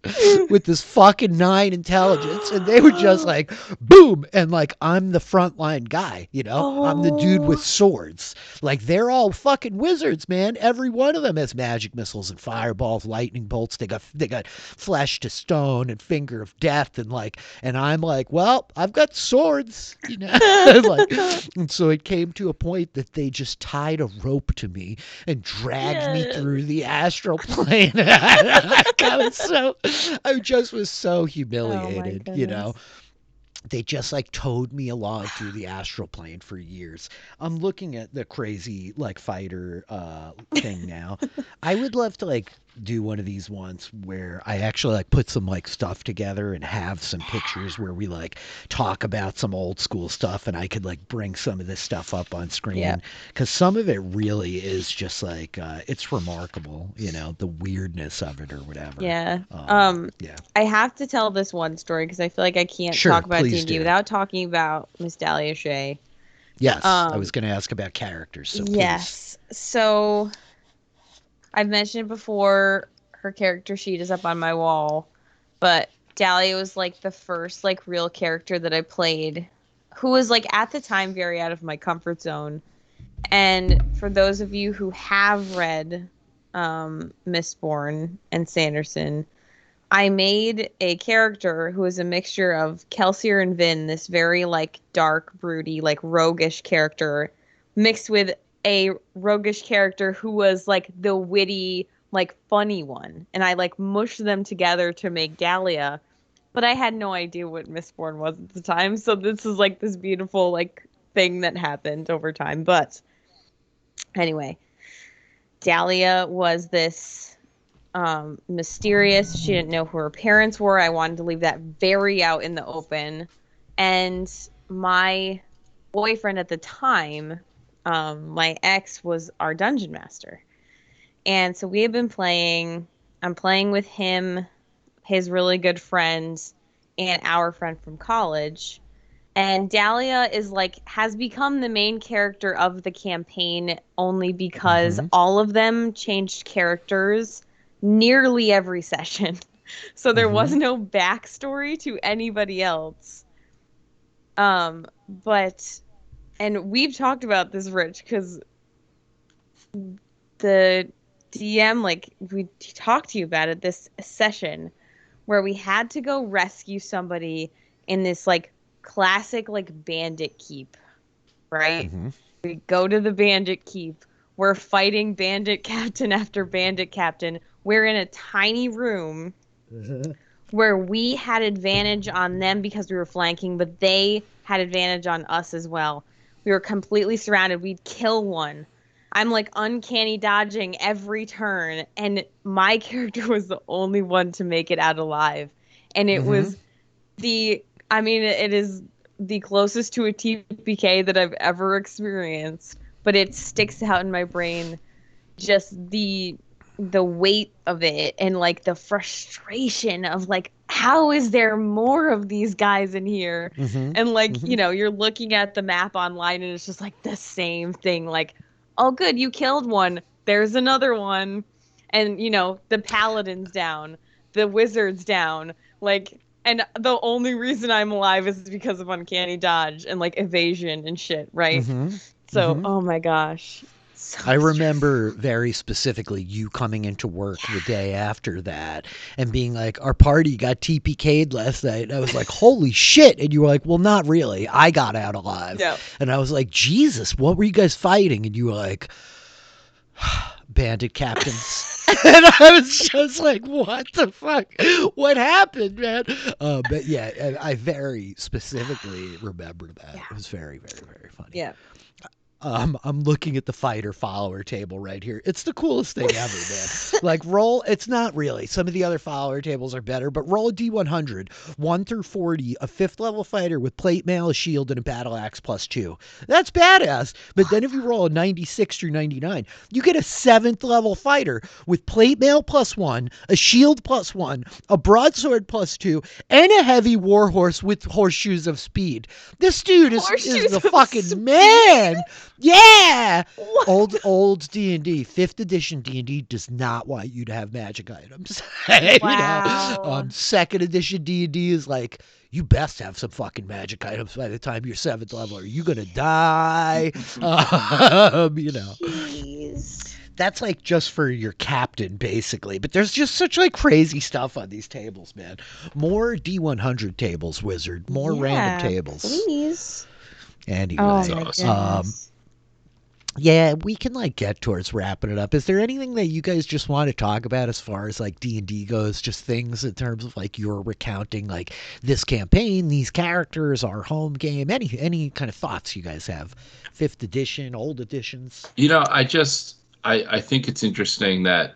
with this fucking 9 intelligence, and they were just like boom, and like I'm the frontline guy, you know. I'm the dude with swords. Like they're all fucking wizards, man. Every one of them has magic missiles and fireballs, lightning bolts. They got flesh to stone and finger of death, and I'm like, well, I've got swords, you know. Like, and so it came to a point that they just tied a rope to me and dragged me through the astral plane. I just was so humiliated, you know. They just like towed me along through the astral plane for years. I'm looking at the crazy like fighter thing now. I would love to like do one of these ones where I actually like put some like stuff together and have some pictures where we like talk about some old school stuff, and I could like bring some of this stuff up on screen because some of it really is just like it's remarkable, you know, the weirdness of it or whatever. Yeah. Yeah. I have to tell this one story because I feel like I can't Sure, talk about please D&D do. without talking about Miss Dahlia Shea. Yes, I was going to ask about characters. So please. Yes. So I've mentioned it before, her character sheet is up on my wall, but Dahlia was like the first like real character that I played who was like at the time very out of my comfort zone. And for those of you who have read Mistborn and Sanderson, I made a character who is a mixture of Kelsier and Vin, this very like dark, broody, like roguish character, mixed with a roguish character who was like the witty, like funny one. And I like mushed them together to make Dahlia. But I had no idea what Mistborn was at the time. So this is like this beautiful like thing that happened over time. But anyway, Dahlia was this mysterious. She didn't know who her parents were. I wanted to leave that very out in the open. And my boyfriend at the time, my ex, was our dungeon master. And so we had been playing I'm playing with him, his really good friends, and our friend from college. And Dahlia is like has become the main character of the campaign only because Mm-hmm. all of them changed characters nearly every session. So there was Mm-hmm. no backstory to anybody else. But and we've talked about this, Rich, because the DM, like we talked to you about it this session where we had to go rescue somebody in this like classic like bandit keep, right? Mm-hmm. We go to the bandit keep. We're fighting bandit captain after bandit captain. We're in a tiny room where we had advantage on them because we were flanking, but they had advantage on us as well. We were completely surrounded. We'd kill one. I'm like uncanny dodging every turn, and my character was the only one to make it out alive. And it Mm-hmm. was I mean, it is the closest to a TPK that I've ever experienced, but it sticks out in my brain just the weight of it and like the frustration of like how is there more of these guys in here, Mm-hmm. and like Mm-hmm. you're looking at the map online and it's just like the same thing, like oh good, you killed one, there's another one, and the paladin's down, the wizard's down, like, and the only reason I'm alive is because of uncanny dodge and like evasion and shit, right? Mm-hmm. So Mm-hmm. oh my gosh, so I remember stressful. very specifically you coming into work the day after that and being like, our party got TPK'd last night. And I was like, holy shit. And you were like, well, not really. I got out alive. Yeah. And I was like, Jesus, what were you guys fighting? And you were like, bandit captains. And I was just like, what the fuck? What happened, man? But yeah, I very specifically remember that. Yeah. It was very, very, very funny. Yeah. I'm looking at the fighter follower table right here. It's the coolest thing ever, man. Like roll, it's not really. Some of the other follower tables are better, but roll a D100, 1 through 40, a 5th level fighter with plate mail, a shield, and a battle axe +2. That's badass. But then if you roll a 96 through 99, you get a 7th level fighter with plate mail +1, a shield +1, a broadsword +2, and a heavy warhorse with horseshoes of speed. This dude is Horseshoes the of fucking speed? man. Yeah. What? Old D&D, 5th edition D&D does not want you to have magic items. You know, Wow. 2nd edition D&D is like, you best have some fucking magic items by the time you're 7th level, or you're gonna die. You know, Jeez. that's like just for your captain, basically. But there's just such like crazy stuff on these tables, man. More D100 tables, Wizard. More random tables. Please. Anyway, Oh That's my awesome. goodness. yeah, we can like get towards wrapping it up. Is there anything that you guys just want to talk about as far as like D&D goes? Just things in terms of like you're recounting like this campaign, these characters, our home game. Any kind of thoughts you guys have? 5th edition, old editions. I think it's interesting that,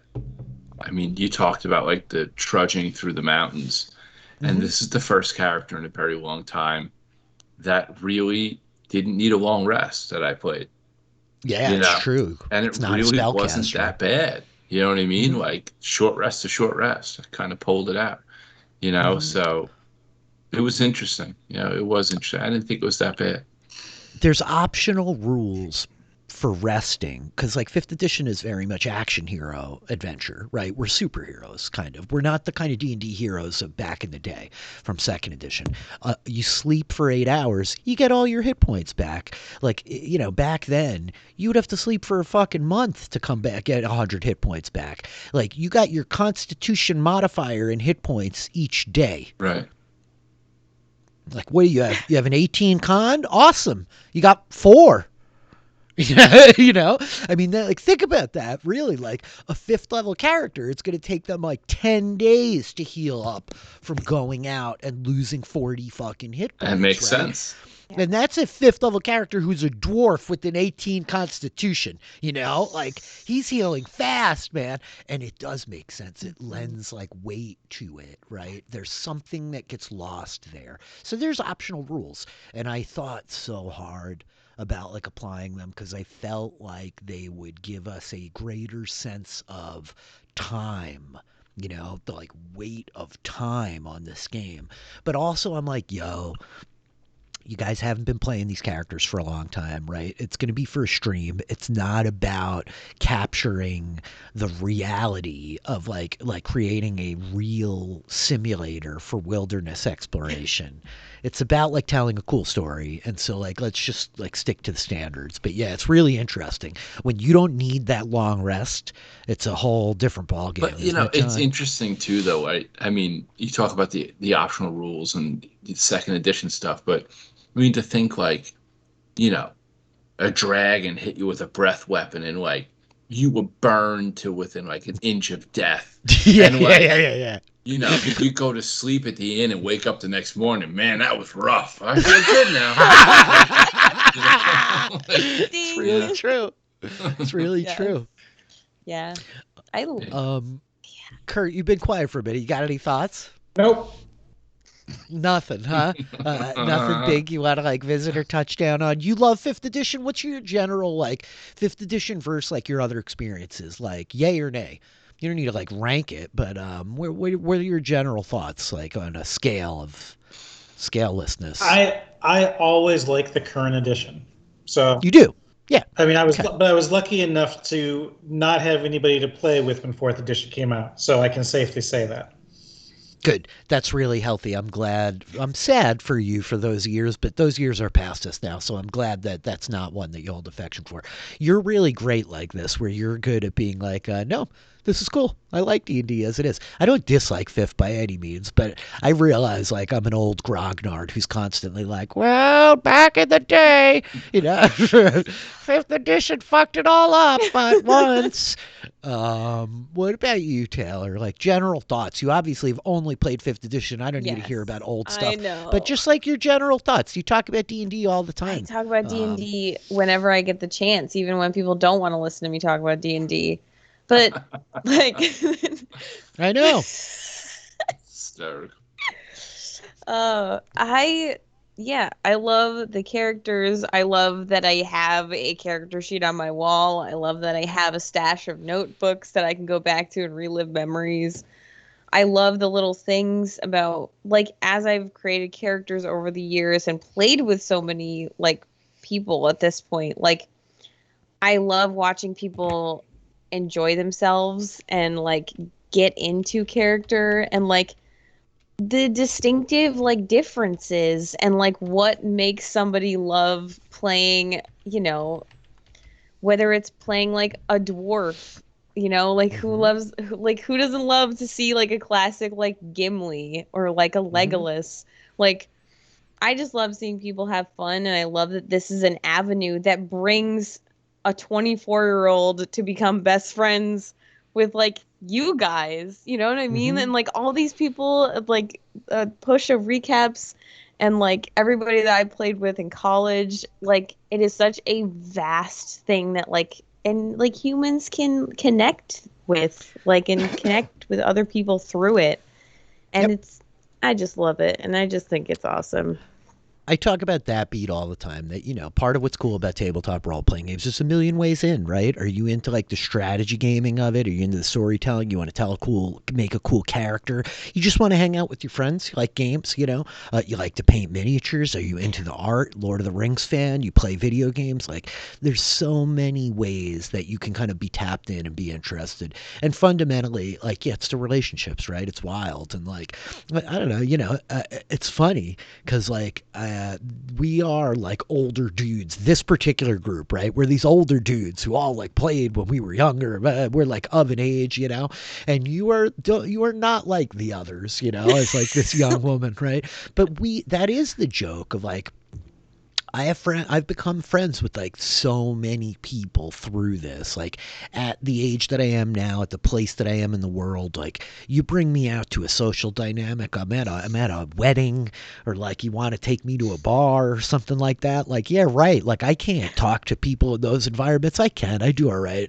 I mean, you talked about like the trudging through the mountains, and Mhm. this is the first character in a very long time that really didn't need a long rest that I played, Yeah, you it's know, true. and it It's not a really wasn't spellcaster. that bad. You know what I mean? Mhm. Like short rest to short rest. I kind of pulled it out, Mhm. so it was interesting. It was interesting. I didn't think it was that bad. There's optional rules for resting because like 5th edition is very much action hero adventure, right? We're superheroes, kind of. We're not the kind of D&D heroes of back in the day from 2nd edition. You sleep for 8 hours, you get all your hit points back. Like, back then you would have to sleep for a fucking month to come back, get 100 hit points back. Like, you got your constitution modifier in hit points each day. Right. Like, what do you have? You have an 18 con? Awesome. You got 4. I mean, like, think about that. Really, like a 5th level character, it's going to take them like 10 days to heal up from going out and losing 40 fucking hit points. That makes right? sense. And that's a 5th level character who's a dwarf with an 18 constitution. Like, he's healing fast, man. And it does make sense. It lends like weight to it, right? There's something that gets lost there. So there's optional rules. And I thought so hard about like applying them because I felt like they would give us a greater sense of time the like weight of time on this game. But also I'm like, yo, you guys haven't been playing these characters for a long time, right? It's going to be for a stream. It's not about capturing the reality of like creating a real simulator for wilderness exploration. It's about like telling a cool story. And so like let's just like stick to the standards. But yeah, it's really interesting. When you don't need that long rest, it's a whole different ballgame. But it's interesting too, though. I mean, you talk about the optional rules and the second edition stuff, but I mean to think like, a dragon hit you with a breath weapon and like you were burned to within like an inch of death. Yeah, and like, yeah. You go to sleep at the inn and wake up the next morning. Man, that was rough. I feel good now. It's really true. It's really true. Yeah. Kurt, you've been quiet for a minute. You got any thoughts? Nope. Nothing, huh? Nothing big you want to like visit or touch down on. You love 5th edition. What's your general like 5th edition versus like your other experiences? Like yay or nay? You don't need to like rank it, but what are your general thoughts like on a scale of scalelessness? I always like the current edition. So you do. Yeah. I mean, I was lucky enough to not have anybody to play with when 4th edition came out, so I can safely say that. Good. That's really healthy. I'm glad. I'm sad for you for those years, but those years are past us now. So I'm glad that that's not one that you hold affection for. You're really great like this, where you're good at being like, no, this is cool. I like D&D as it is. I don't dislike 5th by any means, but I realize like I'm an old grognard who's constantly like, well, back in the day, 5th edition fucked it all up but once. What about you, Taylor? Like general thoughts. You obviously have only played 5th edition. I don't need to hear about old stuff. I know. But just like your general thoughts. You talk about D&D all the time. I talk about D&D whenever I get the chance, even when people don't want to listen to me talk about D&D. But like I know. Hysterical. I love the characters. I love that I have a character sheet on my wall. I love that I have a stash of notebooks that I can go back to and relive memories. I love the little things about, like, as I've created characters over the years and played with so many, like, people at this point. Like, I love watching people enjoy themselves and, like, get into character and, like, the distinctive like differences and like what makes somebody love playing, whether it's playing like a dwarf, like who doesn't love to see like a classic like Gimli or like a Legolas. Like I just love seeing people have fun, and I love that this is an avenue that brings a 24-year-old to become best friends with like you guys, you know what I mean? And like all these people, like push of recaps and like everybody that I played with in college, like it is such a vast thing that like, and like humans can connect with, like, and connect with other people through it. And I just love it. And I just think it's awesome. I talk about that beat all the time, that, part of what's cool about tabletop role-playing games, there's a million ways in, right? Are you into, like, the strategy gaming of it? Are you into the storytelling? You want to make a cool character? You just want to hang out with your friends? You like games, you like to paint miniatures? Are you into the art? Lord of the Rings fan? You play video games? Like, there's so many ways that you can kind of be tapped in and be interested. And fundamentally, like, it's the relationships, right? It's wild. And, like, I don't know, it's funny because, like, we are like older dudes, this particular group, right? We're these older dudes who all like played when we were younger. We're like of an age, and you are not like the others, as like this young woman, right? But that is the joke of like, I've become friends with like so many people through this. Like at the age that I am now, at the place that I am in the world, like you bring me out to a social dynamic. I'm at a wedding, or like you want to take me to a bar or something like that. Like, yeah, right. Like I can't talk to people in those environments. I do all right,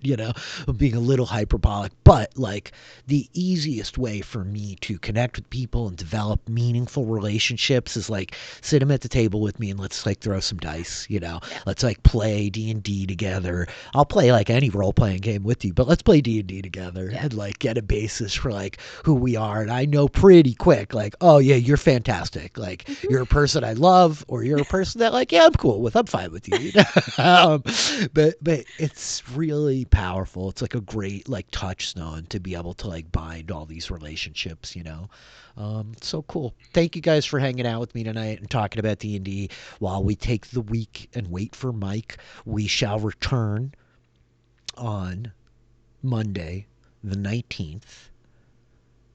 I'm being a little hyperbolic, but like the easiest way for me to connect with people and develop meaningful relationships is like sit them at the table with me and let's like throw some dice, you know. Yeah. Let's like play D&D together. I'll play like any role-playing game with you, but let's play D&D together and like get a basis for like who we are. And I know pretty quick, like, oh yeah, you're fantastic. Like you're a person I love, or you're a person that like, yeah, I'm cool with. I'm fine with you. But it's really powerful. It's like a great like touchstone to be able to like bind all these relationships, you know. So cool. Thank you guys for hanging out with me tonight and talking about D&D while we take the week and wait for Mike. We shall return on Monday, the 19th.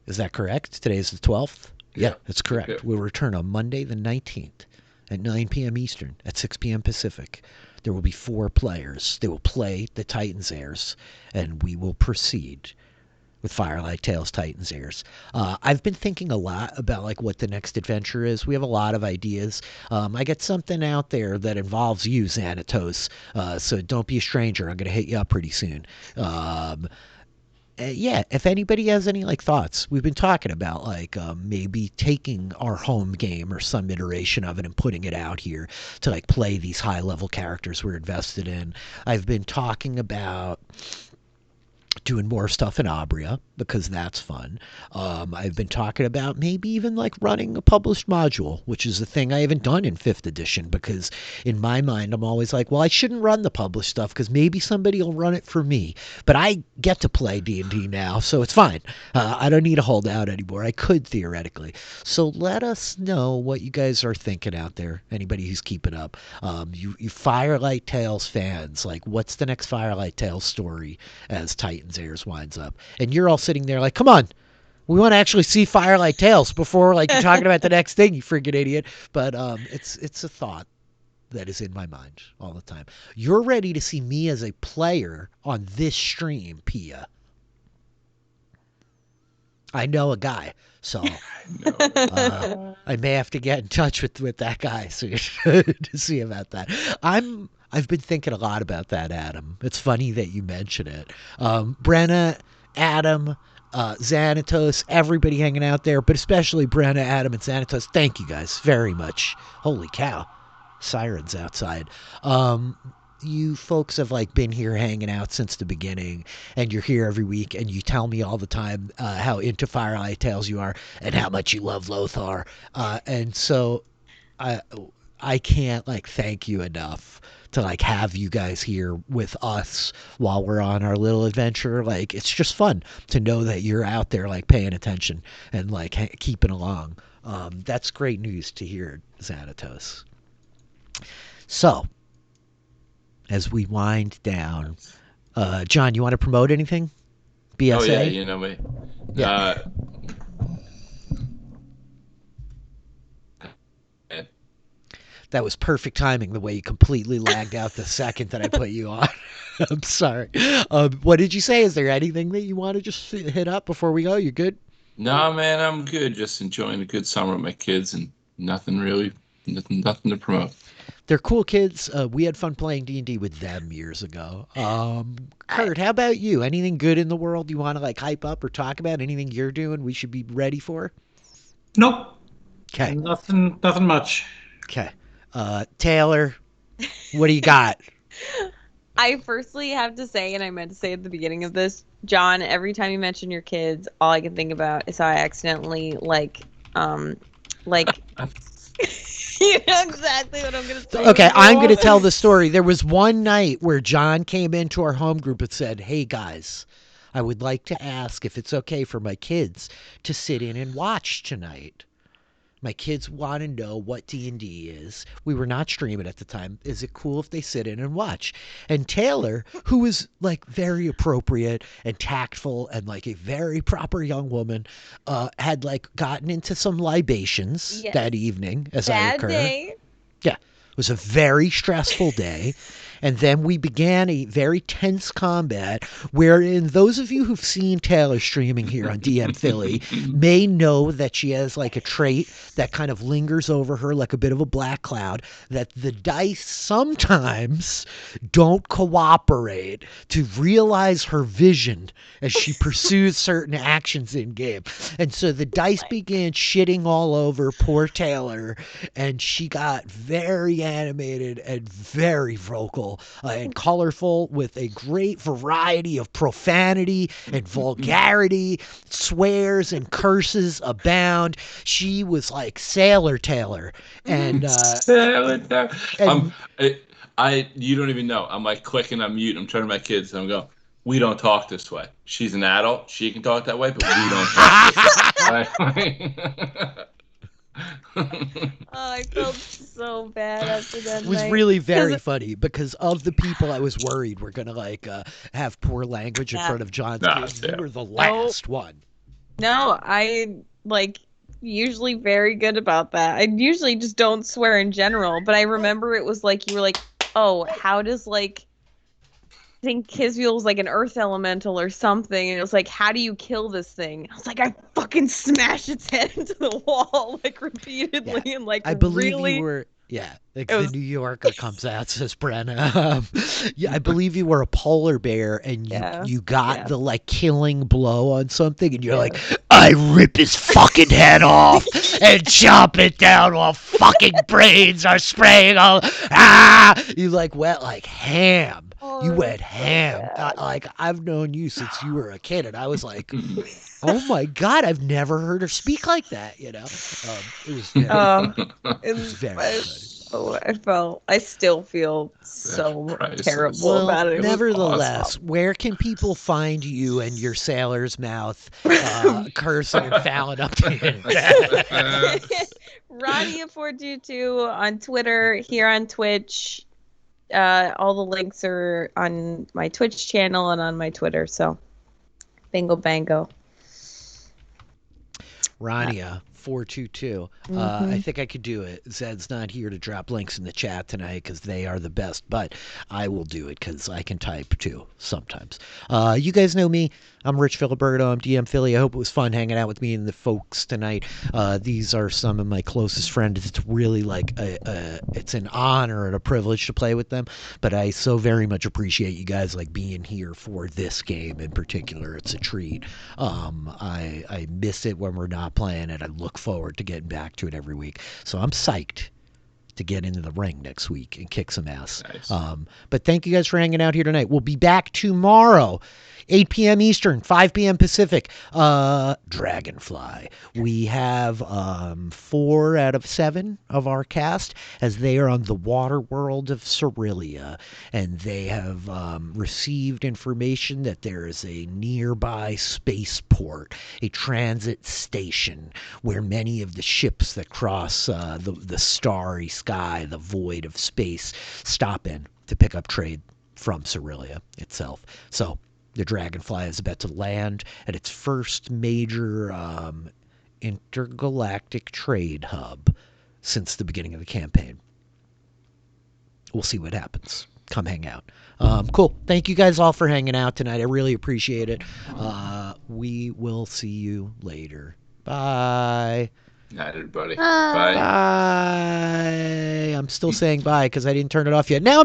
Is that correct? Today is the 12th? Yeah, that's correct. Yeah. We'll return on Monday, the 19th at 9 p.m. Eastern, at 6 p.m. Pacific. There will be 4 players. They will play the Titans Heirs, and we will proceed with Firelight Tales Titans Heirs. I've been thinking a lot about like what the next adventure is. We have a lot of ideas. I got something out there that involves you, Xanatos. So don't be a stranger. I'm going to hit you up pretty soon. Yeah, if anybody has any like thoughts, we've been talking about like maybe taking our home game or some iteration of it and putting it out here to like play these high level characters we're invested in. I've been talking about doing more stuff in Abrea because that's fun. I've been talking about maybe even like running a published module, which is a thing I haven't done in 5th edition because in my mind I'm always like, well, I shouldn't run the published stuff because maybe somebody will run it for me. But I get to play D&D now, so it's fine. I don't need to hold out anymore. I could theoretically. So let us know what you guys are thinking out there. Anybody who's keeping up. You Firelight Tales fans, like what's the next Firelight Tales story as Titans Heirs winds up? And you're all sitting there like, come on, we want to actually see Firelight Tales before like you're talking about the next thing, you freaking idiot. But it's a thought that is in my mind all the time. You're ready to see me as a player on this stream, Pia. I know a guy, so I may have to get in touch with that guy to see about that. I've been thinking a lot about that, Adam. It's funny that you mention it. Brenna, Adam, Xanatos, everybody hanging out there, but especially Brenna, Adam, and Xanatos. Thank you guys very much. Holy cow. Sirens outside. You folks have like been here hanging out since the beginning, and you're here every week, and you tell me all the time how into Firelight Tales you are and how much you love Lothar. And so I can't like thank you enough to like have you guys here with us while we're on our little adventure. Like it's just fun to know that you're out there like paying attention and like keeping along. That's great news to hear, Xanatos. So as we wind down, John, you want to promote anything? BSA? Oh yeah, you know me. Yeah. That was perfect timing, the way you completely lagged out the second that I put you on. I'm sorry. What did you say? Is there anything that you want to just hit up before we go? You good? No, man, I'm good. Just enjoying a good summer with my kids and nothing to promote. They're cool kids. We had fun playing D&D with them years ago. Kurt, how about you? Anything good in the world you want to like hype up or talk about? Anything you're doing we should be ready for? Nope. Okay. Nothing much. Okay. Taylor, what do you got? I firstly have to say, and I meant to say at the beginning of this, John, every time you mention your kids, all I can think about is how I accidentally like you know exactly what I'm going to say. Okay, I'm going to tell the story. There was one night where John came into our home group and said, hey guys, I would like to ask if it's okay for my kids to sit in and watch tonight. My kids want to know what D&D is. We were not streaming at the time. Is it cool if they sit in and watch? And Taylor, who is like very appropriate and tactful and like a very proper young woman, had like gotten into some libations that evening, as I recur. Bad day. Yeah, it was a very stressful day. And then we began a very tense combat wherein those of you who've seen Taylor streaming here on DM Philly may know that she has like a trait that kind of lingers over her like a bit of a black cloud, that the dice sometimes don't cooperate to realize her vision as she pursues certain actions in game. And so the dice began shitting all over poor Taylor, and she got very animated and very vocal and colorful with a great variety of profanity and vulgarity, swears and curses abound. She was like Sailor Taylor. And Sailor Taylor. and You don't even know. I'm like clicking on mute. I'm turning to my kids and I'm going, we don't talk this way. She's an adult. She can talk that way, but we don't talk this way. I felt so bad after that. It was night. really very funny because of the people I was worried were going to like have poor language in front of John's kids. You were the last one. No, I like usually very good about that. I usually just don't swear in general, but I remember it was like you were like, oh, how does like I think Kisviel was like an earth elemental or something, and it was like, how do you kill this thing? And I was like, I fucking smashed its head into the wall like repeatedly and like I believe really... you were. Yeah, like the New Yorker comes out, says Brenna. Yeah, I believe you were a polar bear, and you got the like killing blow on something, and you're like, I rip his fucking head off and chop it down while fucking brains are spraying all. You like went like ham. You went ham. Like I've known you since you were a kid, and I was like, oh my god, I've never heard her speak like that. You know, it was very funny. Oh, I still feel so terrible about it. Nevertheless, where can people find you and your sailor's mouth cursing and fouling up the internet? Rania422 on Twitter, here on Twitch. All the links are on my Twitch channel and on my Twitter. So, bingo bango. Rania422. I think I could do it. Zed's not here to drop links in the chat tonight because they are the best, but I will do it because I can type too sometimes. You guys know me. I'm Rich Filiberto. I'm DM Philly. I hope it was fun hanging out with me and the folks tonight. These are some of my closest friends. It's really like it's an honor and a privilege to play with them, but I so very much appreciate you guys like being here for this game in particular. It's a treat. I miss it when we're not playing it. I look forward to getting back to it every week. So I'm psyched to get into the ring next week and kick some ass. Nice. But thank you guys for hanging out here tonight. We'll be back tomorrow, 8 p.m. Eastern, 5 p.m. Pacific. Dragonfly. We have 4 out of 7 of our cast as they are on the water world of Cerelia, and they have received information that there is a nearby spaceport, a transit station where many of the ships that cross the starry sky, the void of space, stop in to pick up trade from Cerelia itself. So the Dragonfly is about to land at its first major intergalactic trade hub since the beginning of the campaign. We'll see what happens. Come hang out. Cool. Thank you guys all for hanging out tonight. I really appreciate it. We will see you later. Bye. Night, everybody. Bye. I'm still saying bye because I didn't turn it off yet. Now